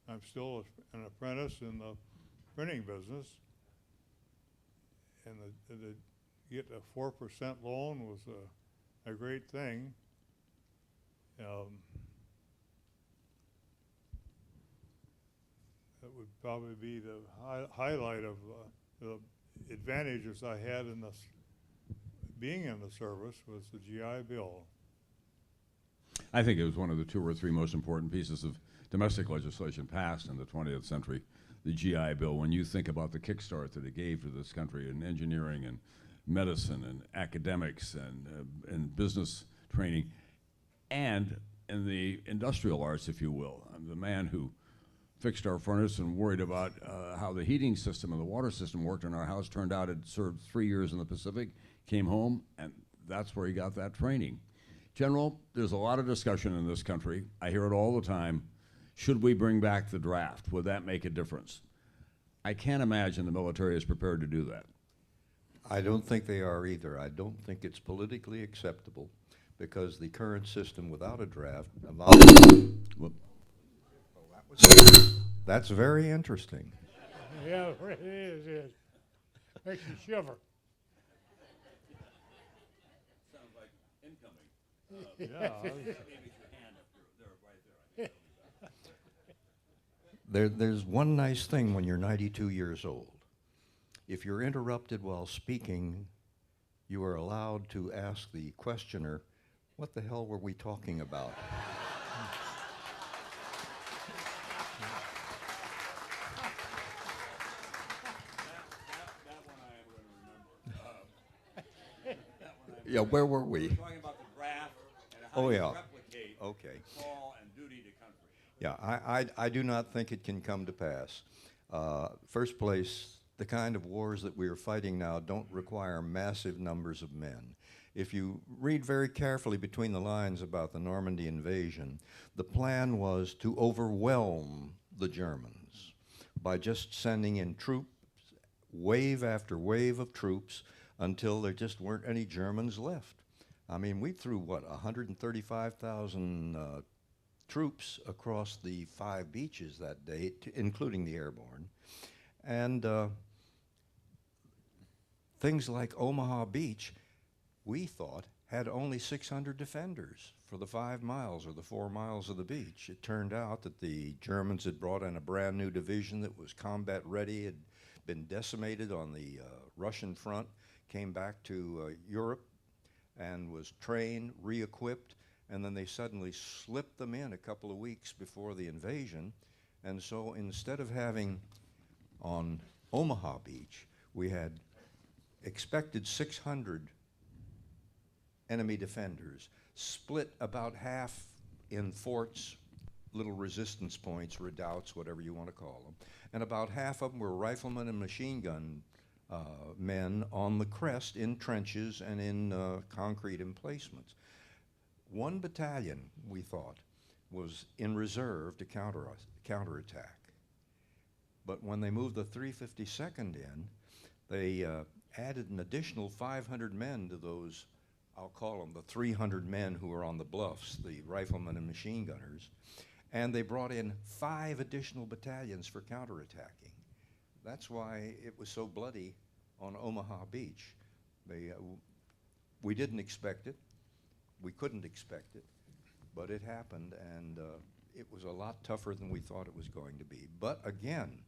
I'm still an apprentice in the printing business. And to get a 4% loan was a great thing. That would probably be the highlight of the advantages I had in being in the service was the GI Bill. I think it was one of the 2 or 3 most important pieces of domestic legislation passed in the 20th century, the GI Bill. When you think about the kickstart that it gave to this country in engineering and medicine and academics and business training and in the industrial arts, if you will. I'm the man who fixed our furnace and worried about how the heating system and the water system worked in our house. Turned out it served 3 years in the Pacific, came home, and that's where he got that training. General, there's a lot of discussion in this country. I hear it all the time. Should we bring back the draft? Would that make a difference? I can't imagine the military is prepared to do that. I don't think they are either. I don't think it's politically acceptable because the current system without a draft That's very interesting. Yeah, it is. It makes you shiver. Sounds like incoming. There's one nice thing when you're 92 years old. If you're interrupted while speaking, you are allowed to ask the questioner, what the hell were we talking about? Yeah, where were we? We're talking about the draft and how you replicate call and duty to country. Yeah, I do not think it can come to pass. First place, the kind of wars that we are fighting now don't require massive numbers of men. If you read very carefully between the lines about the Normandy invasion, the plan was to overwhelm the Germans by just sending in troops, wave after wave of troops, until there just weren't any Germans left. I mean, we threw, 135,000 troops across the 5 beaches that day, including the airborne. And things like Omaha Beach, we thought, had only 600 defenders for the 5 miles or the 4 miles of the beach. It turned out that the Germans had brought in a brand new division that was combat ready, had been decimated on the Russian front, came back to Europe, and was trained, re-equipped, and then they suddenly slipped them in a couple of weeks before the invasion. And so instead of having on Omaha Beach, we had expected 600 enemy defenders, split about half in forts, little resistance points, redoubts, whatever you want to call them, and about half of them were riflemen and machine gun men on the crest in trenches and in concrete emplacements. One battalion, we thought, was in reserve to counterattack. But when they moved the 352nd in, they added an additional 500 men to those, I'll call them the 300 men who were on the bluffs, the riflemen and machine gunners, and they brought in 5 additional battalions for counterattacking. That's why it was so bloody on Omaha Beach. We didn't expect it. We couldn't expect it, but it happened, and it was a lot tougher than we thought it was going to be. But again,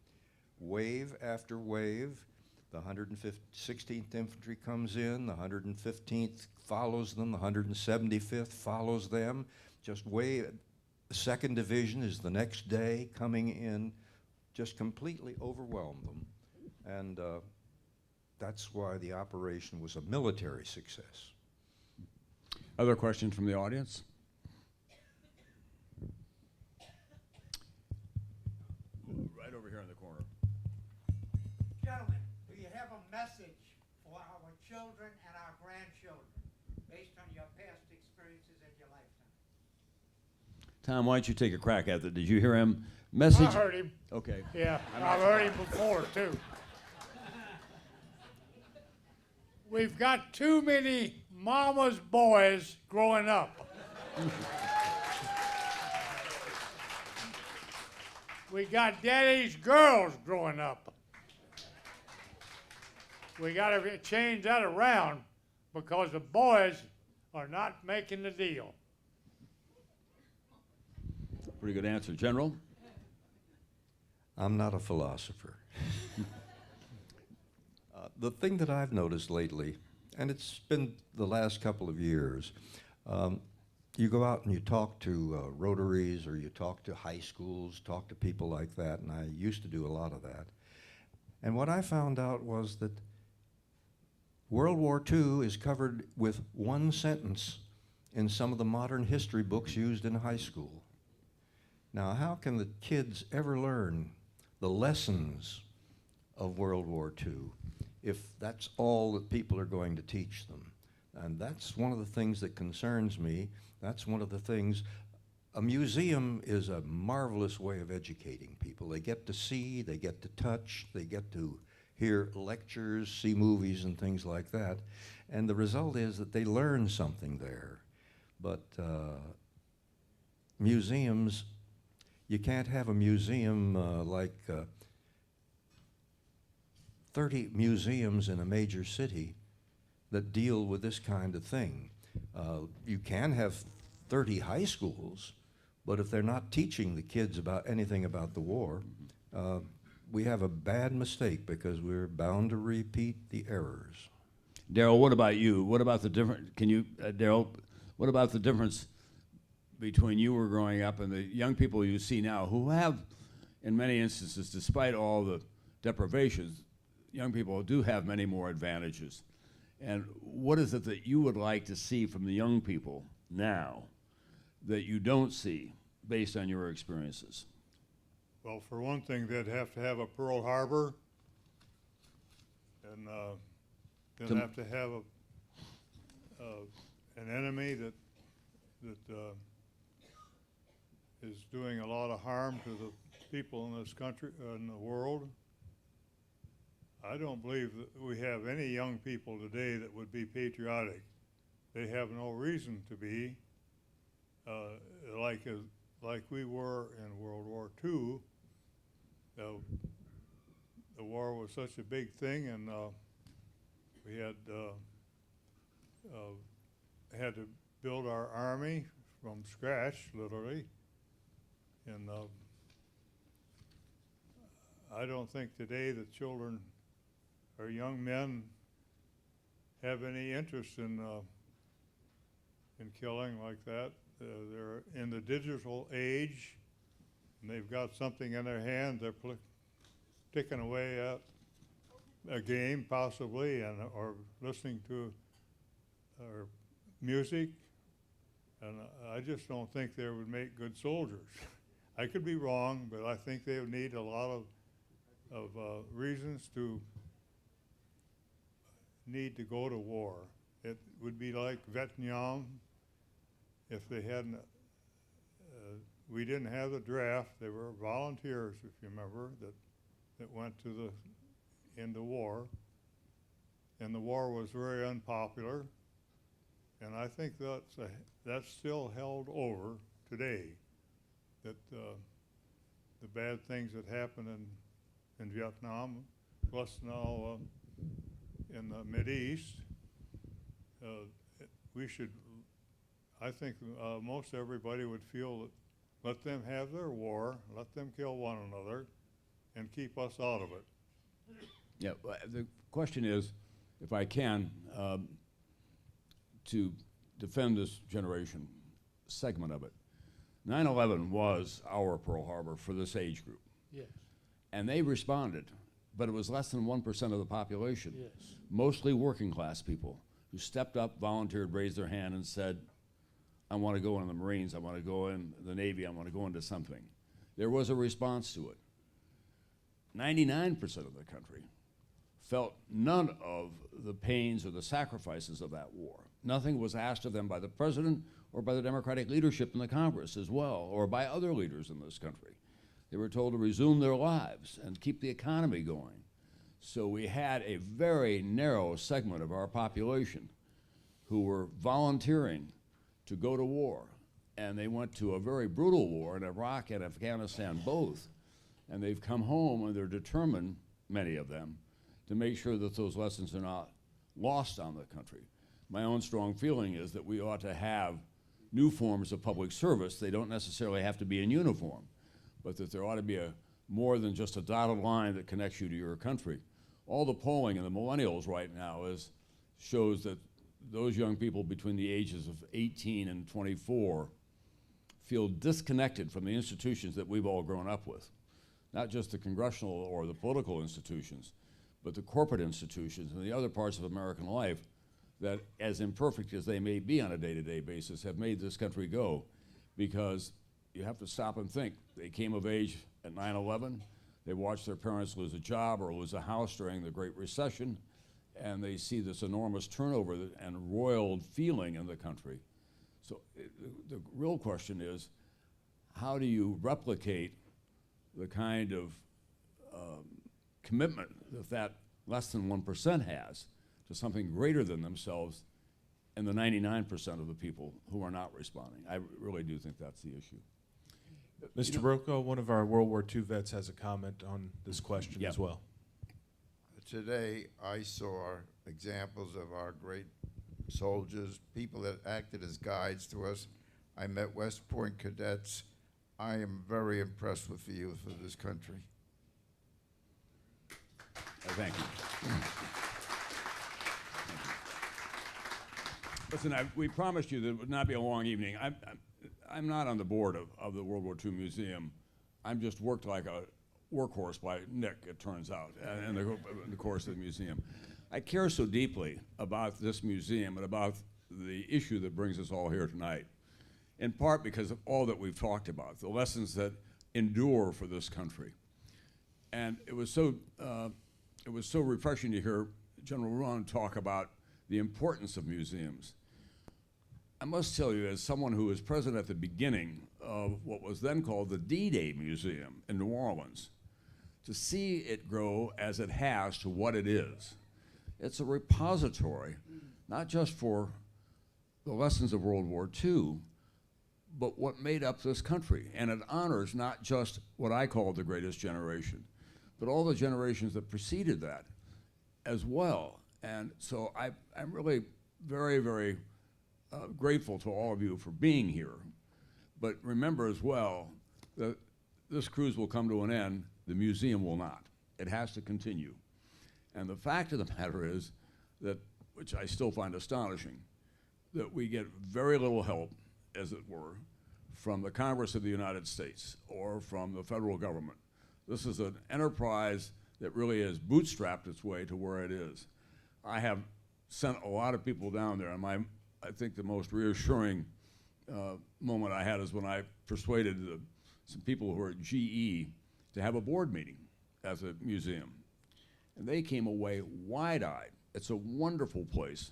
wave after wave, the 116th Infantry comes in, the 115th follows them, the 175th follows them, just wave. The 2nd Division is the next day coming in, just completely overwhelmed them, and that's why the operation was a military success. Other questions from the audience? Right over here in the corner. Gentlemen, do you have a message for our children and our grandchildren based on your past experiences and your lifetime? Tom, why don't you take a crack at it? Did you hear him? Message? I heard him. Okay. Yeah, I've heard him before, too. We've got too many mama's boys growing up. We got daddy's girls growing up. We got to change that around because the boys are not making the deal. Pretty good answer. General? I'm not a philosopher. The thing that I've noticed lately, and it's been the last couple of years, you go out and you talk to Rotaries or you talk to high schools, talk to people like that, and I used to do a lot of that. And what I found out was that World War II is covered with one sentence in some of the modern history books used in high school. Now, how can the kids ever learn the lessons of World War II if that's all that people are going to teach them? And that's one of the things that concerns me. That's one of the things. A museum is a marvelous way of educating people. They get to see, they get to touch, they get to hear lectures, see movies and things like that. And the result is that they learn something there. But museums, you can't have a museum like 30 museums in a major city that deal with this kind of thing. You can have 30 high schools, but if they're not teaching the kids about anything about the war, we have a bad mistake because we're bound to repeat the errors. Daryl, what about you? What about the different, can you, Daryl, what about the difference between you were growing up and the young people you see now who have, in many instances, despite all the deprivations, young people do have many more advantages. And what is it that you would like to see from the young people now that you don't see based on your experiences? Well, for one thing, they'd have to have a Pearl Harbor, and they'd have to have an enemy that is doing a lot of harm to the people in this country, in the world. I don't believe that we have any young people today that would be patriotic. They have no reason to be, like we were in World War II. The war was such a big thing, and we had to build our army from scratch, literally. And I don't think today that children or young men have any interest in in killing like that. They're in the digital age, and they've got something in their hand. They're sticking away at a game, possibly, or listening to music. And I just don't think they would make good soldiers. I could be wrong, but I think they would need a lot of reasons to need to go to war. It would be like Vietnam if they hadn't. We didn't have the draft. They were volunteers, if you remember, that went into war, and the war was very unpopular. And I think that's still held over today. That the bad things that happened in Vietnam, plus now in the Mideast, we should. I think most everybody would feel that let them have their war, let them kill one another, and keep us out of it. Yeah, the question is, if I can, to defend this generation segment of it. 9/11 was our Pearl Harbor for this age group. Yes. And they responded, but it was less than 1% of the population. Yes. Mostly working class people who stepped up, volunteered, raised their hand and said, I want to go in the Marines, I want to go in the Navy, I want to go into something. There was a response to it. 99% of the country felt none of the pains or the sacrifices of that war. Nothing was asked of them by the president or by the Democratic leadership in the Congress as well, or by other leaders in this country. They were told to resume their lives and keep the economy going. So we had a very narrow segment of our population who were volunteering to go to war. And they went to a very brutal war in Iraq and Afghanistan both. And they've come home and they're determined, many of them, to make sure that those lessons are not lost on the country. My own strong feeling is that we ought to have new forms of public service. They don't necessarily have to be in uniform, but that there ought to be more than just a dotted line that connects you to your country. All the polling in the millennials right now shows that those young people between the ages of 18 and 24 feel disconnected from the institutions that we've all grown up with. Not just the congressional or the political institutions, but the corporate institutions and the other parts of American life that, as imperfect as they may be on a day-to-day basis, have made this country go. Because you have to stop and think. They came of age at 9/11. They watched their parents lose a job or lose a house during the Great Recession, and they see this enormous turnover and roiled feeling in the country. So the real question is, how do you replicate the kind of commitment that less than 1% has to something greater than themselves and the 99% of the people who are not responding? I really do think that's the issue. Mr. Brokaw, one of our World War II vets has a comment on this question as well. Today, I saw examples of our great soldiers, people that acted as guides to us. I met West Point cadets. I am very impressed with the youth of this country. Thank you. Listen, we promised you that it would not be a long evening. I'm not on the board of the World War II Museum. I'm just worked like a workhorse by Nick, it turns out, in the course of the museum. I care so deeply about this museum and about the issue that brings us all here tonight, in part because of all that we've talked about, the lessons that endure for this country. And it was so refreshing to hear General Ron talk about the importance of museums. I must tell you, as someone who was present at the beginning of what was then called the D-Day Museum in New Orleans, to see it grow as it has to what it is. It's a repository, not just for the lessons of World War II, but what made up this country. And it honors not just what I call the greatest generation, but all the generations that preceded that as well. And so I'm really very, very grateful to all of you for being here. But remember as well that this cruise will come to an end, the museum will not. It has to continue. And the fact of the matter is that, which I still find astonishing, that we get very little help, as it were, from the Congress of the United States or from the federal government. This is an enterprise that really has bootstrapped its way to where it is. I have sent a lot of people down there, and I think the most reassuring moment I had is when I persuaded some people who are at GE to have a board meeting at the museum. And they came away wide-eyed. It's a wonderful place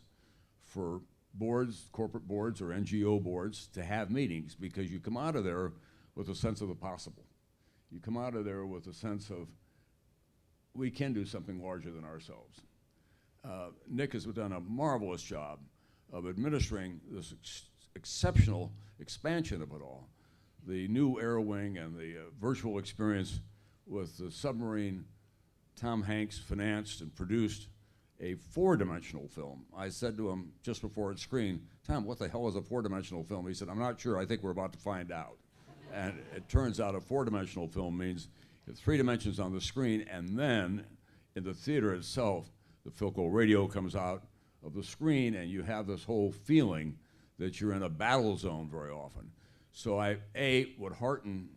for boards, corporate boards or NGO boards to have meetings, because you come out of there with a sense of the possible. You come out of there with a sense of we can do something larger than ourselves. Nick has done a marvelous job of administering this exceptional expansion of it all. The new air wing and the virtual experience with the submarine. Tom Hanks financed and produced a 4-dimensional film. I said to him just before it screened, Tom, what the hell is a 4-dimensional film? He said, I'm not sure, I think we're about to find out. And it turns out a 4-dimensional film means 3 dimensions on the screen, and then in the theater itself, the Philco radio comes out of the screen, and you have this whole feeling that you're in a battle zone very often. So I, would hearten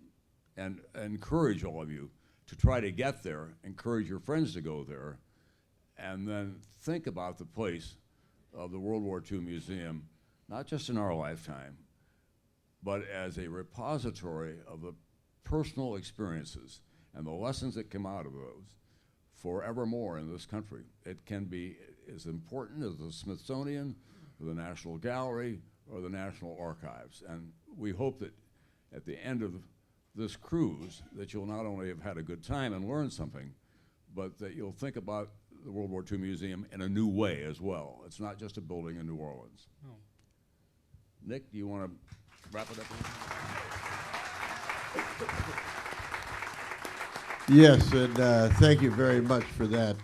and encourage all of you to try to get there, encourage your friends to go there, and then think about the place of the World War II Museum, not just in our lifetime, but as a repository of the personal experiences and the lessons that come out of those forevermore in this country. It can be as important as the Smithsonian, or the National Gallery, or the National Archives. And we hope that at the end of this cruise that you'll not only have had a good time and learned something, but that you'll think about the World War II Museum in a new way as well. It's not just a building in New Orleans. Oh. Nick, do you want to wrap it up? Yes, and thank you very much for that,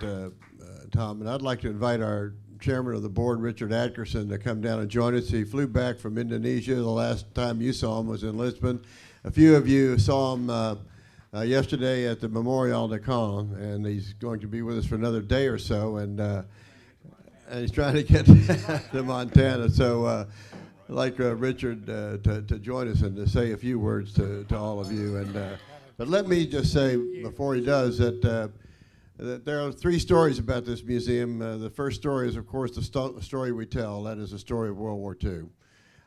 Tom. And I'd like to invite our chairman of the board, Richard Atkerson, to come down and join us. He flew back from Indonesia. The last time you saw him was in Lisbon. A few of you saw him yesterday at the Memorial de Caen, and he's going to be with us for another day or so, and he's trying to get to Montana. So I'd like Richard to join us and to say a few words to all of you. And but let me just say before he does that there are 3 stories about this museum. The first story is, of course, the story we tell. That is the story of World War II.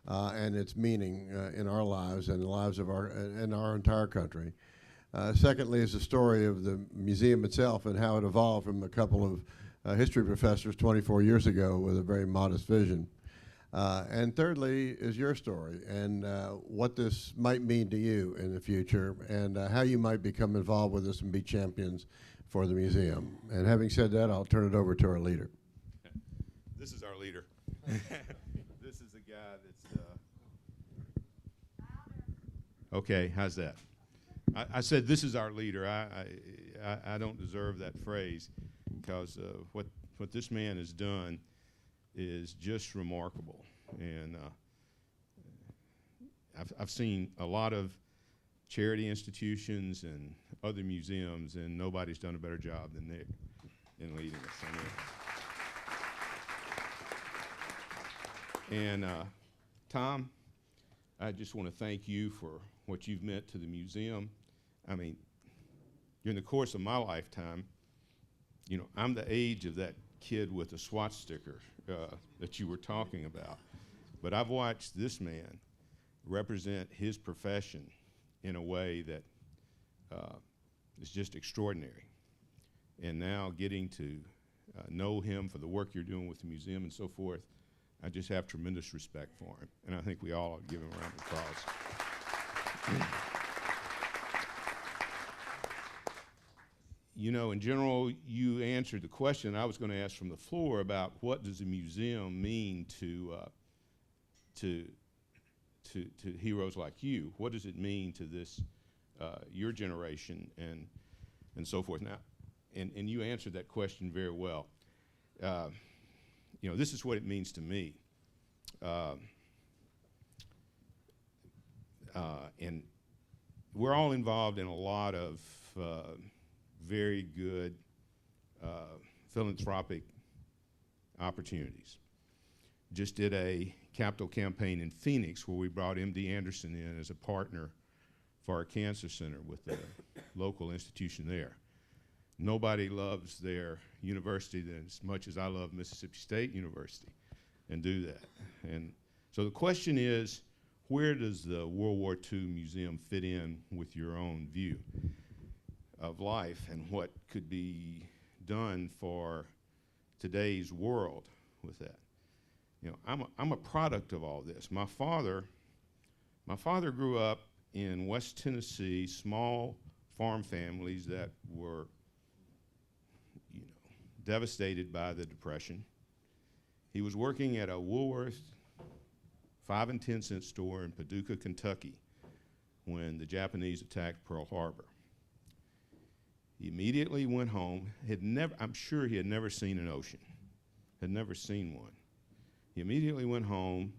And its meaning in our lives and the lives of our entire country. Secondly is the story of the museum itself and how it evolved from a couple of history professors 24 years ago with a very modest vision. And thirdly is your story and what this might mean to you in the future and how you might become involved with us and be champions for the museum. And having said that, I'll turn it over to our leader. This is our leader. This is a guy that's okay, how's that? I said this is our leader. I don't deserve that phrase because what this man has done is just remarkable. And I've seen a lot of charity institutions and other museums, and nobody's done a better job than Nick in leading us. And Tom, I just want to thank you for what you've meant to the museum. I mean, during the course of my lifetime, you know, I'm the age of that kid with the SWAT sticker that you were talking about. But I've watched this man represent his profession in a way that is just extraordinary. And now getting to know him for the work you're doing with the museum and so forth, I just have tremendous respect for him. And I think we all ought to give him a round of applause. You know, in general, you answered the question I was going to ask from the floor about what does a museum mean to heroes like you? What does it mean to this your generation and so forth? Now, and you answered that question very well. You know, this is what it means to me. And we're all involved in a lot of very good philanthropic opportunities. just did a capital campaign in Phoenix where we brought MD Anderson in as a partner for our cancer center with the local institution there. Nobody loves their university as much as I love Mississippi State University and do that. And so the question is, where does the World War II Museum fit in with your own view of life and what could be done for today's world with that? You know, I'm a product of all this. My father grew up in West Tennessee, small farm families that were, you know, devastated by the Depression. He was working at a Woolworth 5 and 10 cent store in Paducah, Kentucky, when the Japanese attacked Pearl Harbor. He immediately went home. I'm sure he had never seen an ocean, had never seen one. He immediately went home,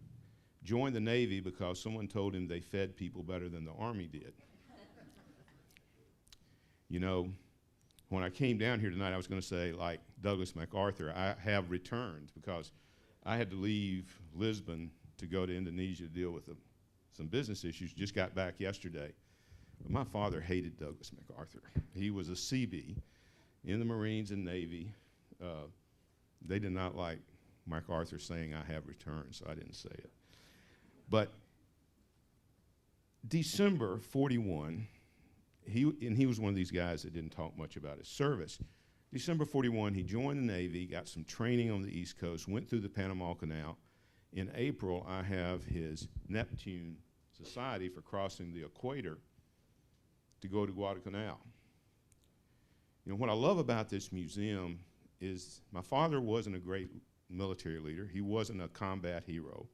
joined the Navy because someone told him they fed people better than the Army did. You know, when I came down here tonight, I was going to say, like Douglas MacArthur, I have returned because I had to leave Lisbon to go to Indonesia to deal with some business issues. Just got back yesterday. But my father hated Douglas MacArthur. He was a Seabee in the Marines and Navy. They did not like MacArthur saying, "I have returned," so I didn't say it. But December 41, he was one of these guys that didn't talk much about his service. December 41, he joined the Navy, got some training on the East Coast, went through the Panama Canal. In April, I have his Neptune Society for crossing the equator to go to Guadalcanal. You know, what I love about this museum is my father wasn't a great military leader. He wasn't a combat hero.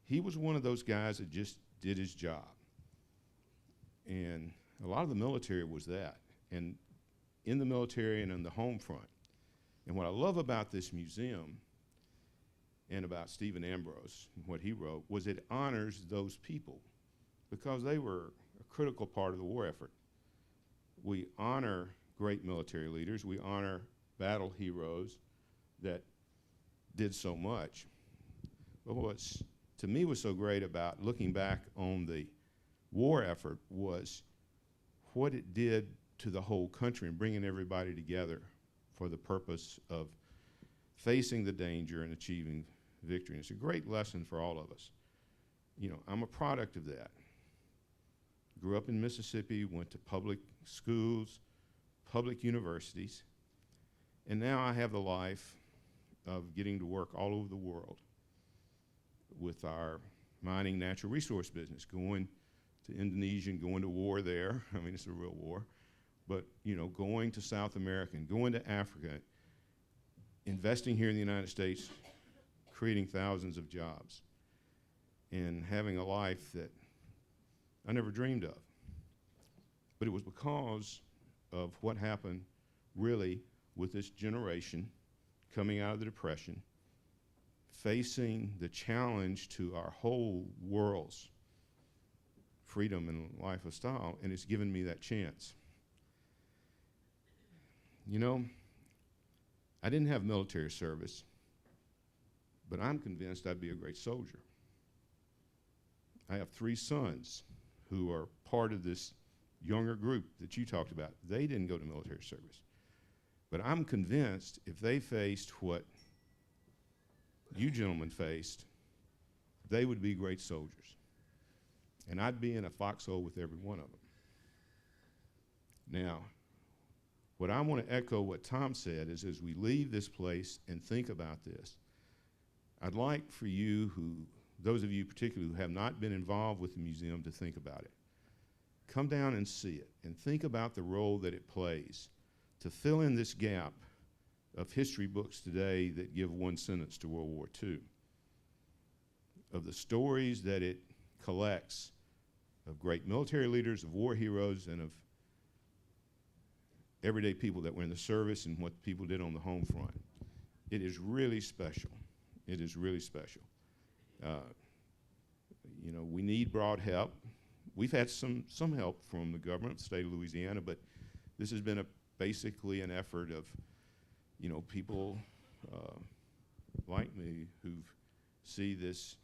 He was one of those guys that just did his job. And a lot of the military was that, and in the military and on the home front. And what I love about this museum and about Stephen Ambrose, what he wrote, was it honors those people because they were a critical part of the war effort. We honor great military leaders. We honor battle heroes that did so much. But what's, to me, was so great about looking back on the war effort was what it did to the whole country and bringing everybody together for the purpose of facing the danger and achieving victory. And it's a great lesson for all of us. You know, I'm a product of that. Grew up in Mississippi, went to public schools, public universities, and now I have the life of getting to work all over the world with our mining natural resource business, going to Indonesia and going to war there. I mean, it's a real war. But, you know, going to South America and going to Africa, investing here in the United States, creating thousands of jobs, and having a life that I never dreamed of. But it was because of what happened really with this generation coming out of the Depression, facing the challenge to our whole world's freedom and lifestyle, and it's given me that chance. You know, I didn't have military service, but I'm convinced I'd be a great soldier. I have 3 sons who are part of this younger group that you talked about. They didn't go to military service. But I'm convinced if they faced what you gentlemen faced, they would be great soldiers. And I'd be in a foxhole with every one of them. Now, what I want to echo what Tom said is as we leave this place and think about this, I'd like for you those of you particularly who have not been involved with the museum to think about it. Come down and see it and think about the role that it plays to fill in this gap of history books today that give one sentence to World War II, of the stories that it collects of great military leaders, of war heroes, and of everyday people that were in the service and what people did on the home front. It is really special. It is really special. You know, we need broad help. We've had some help from the government, the state of Louisiana, but this has been basically an effort of, you know, people like me who've see this,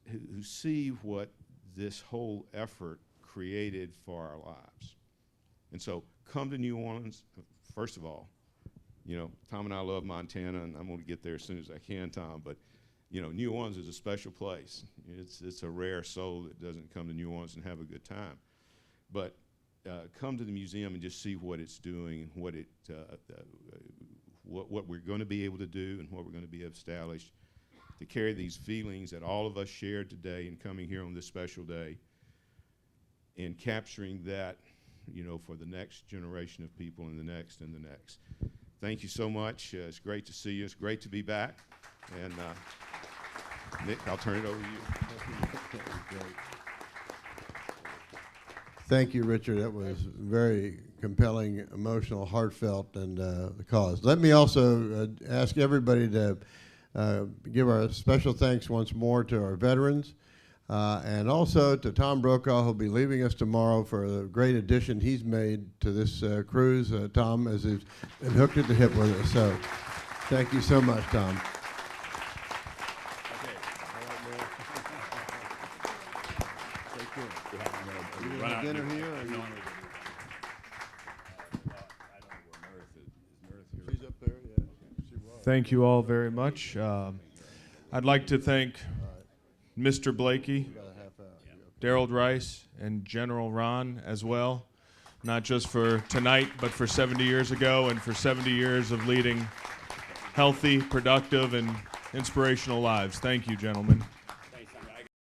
who see what this whole effort created for our lives. And so come to New Orleans, first of all. You know, Tom and I love Montana, and I'm going to get there as soon as I can, Tom, but you know, New Orleans is a special place. It's a rare soul that doesn't come to New Orleans and have a good time. But come to the museum and just see what it's doing and what we're going to be able to do and what we're going to be established to carry these feelings that all of us shared today in coming here on this special day and capturing that, you know, for the next generation of people and the next and the next. Thank you so much. It's great to see you. It's great to be back. And Nick, I'll turn it over to you. Thank you, Richard. That was very compelling, emotional, heartfelt, and the cause. Let me also ask everybody to give our special thanks once more to our veterans, and also to Tom Brokaw, who'll be leaving us tomorrow for the great addition he's made to this cruise. Tom, as he's been hooked at the hip with us. So thank you so much, Tom. Dinner here? She's up there, yeah. She was. Thank you all very much. I'd like to thank Mr. Blakey, Darrell Rice, and General Ron as well, not just for tonight, but for 70 years ago and for 70 years of leading healthy, productive, and inspirational lives. Thank you, gentlemen.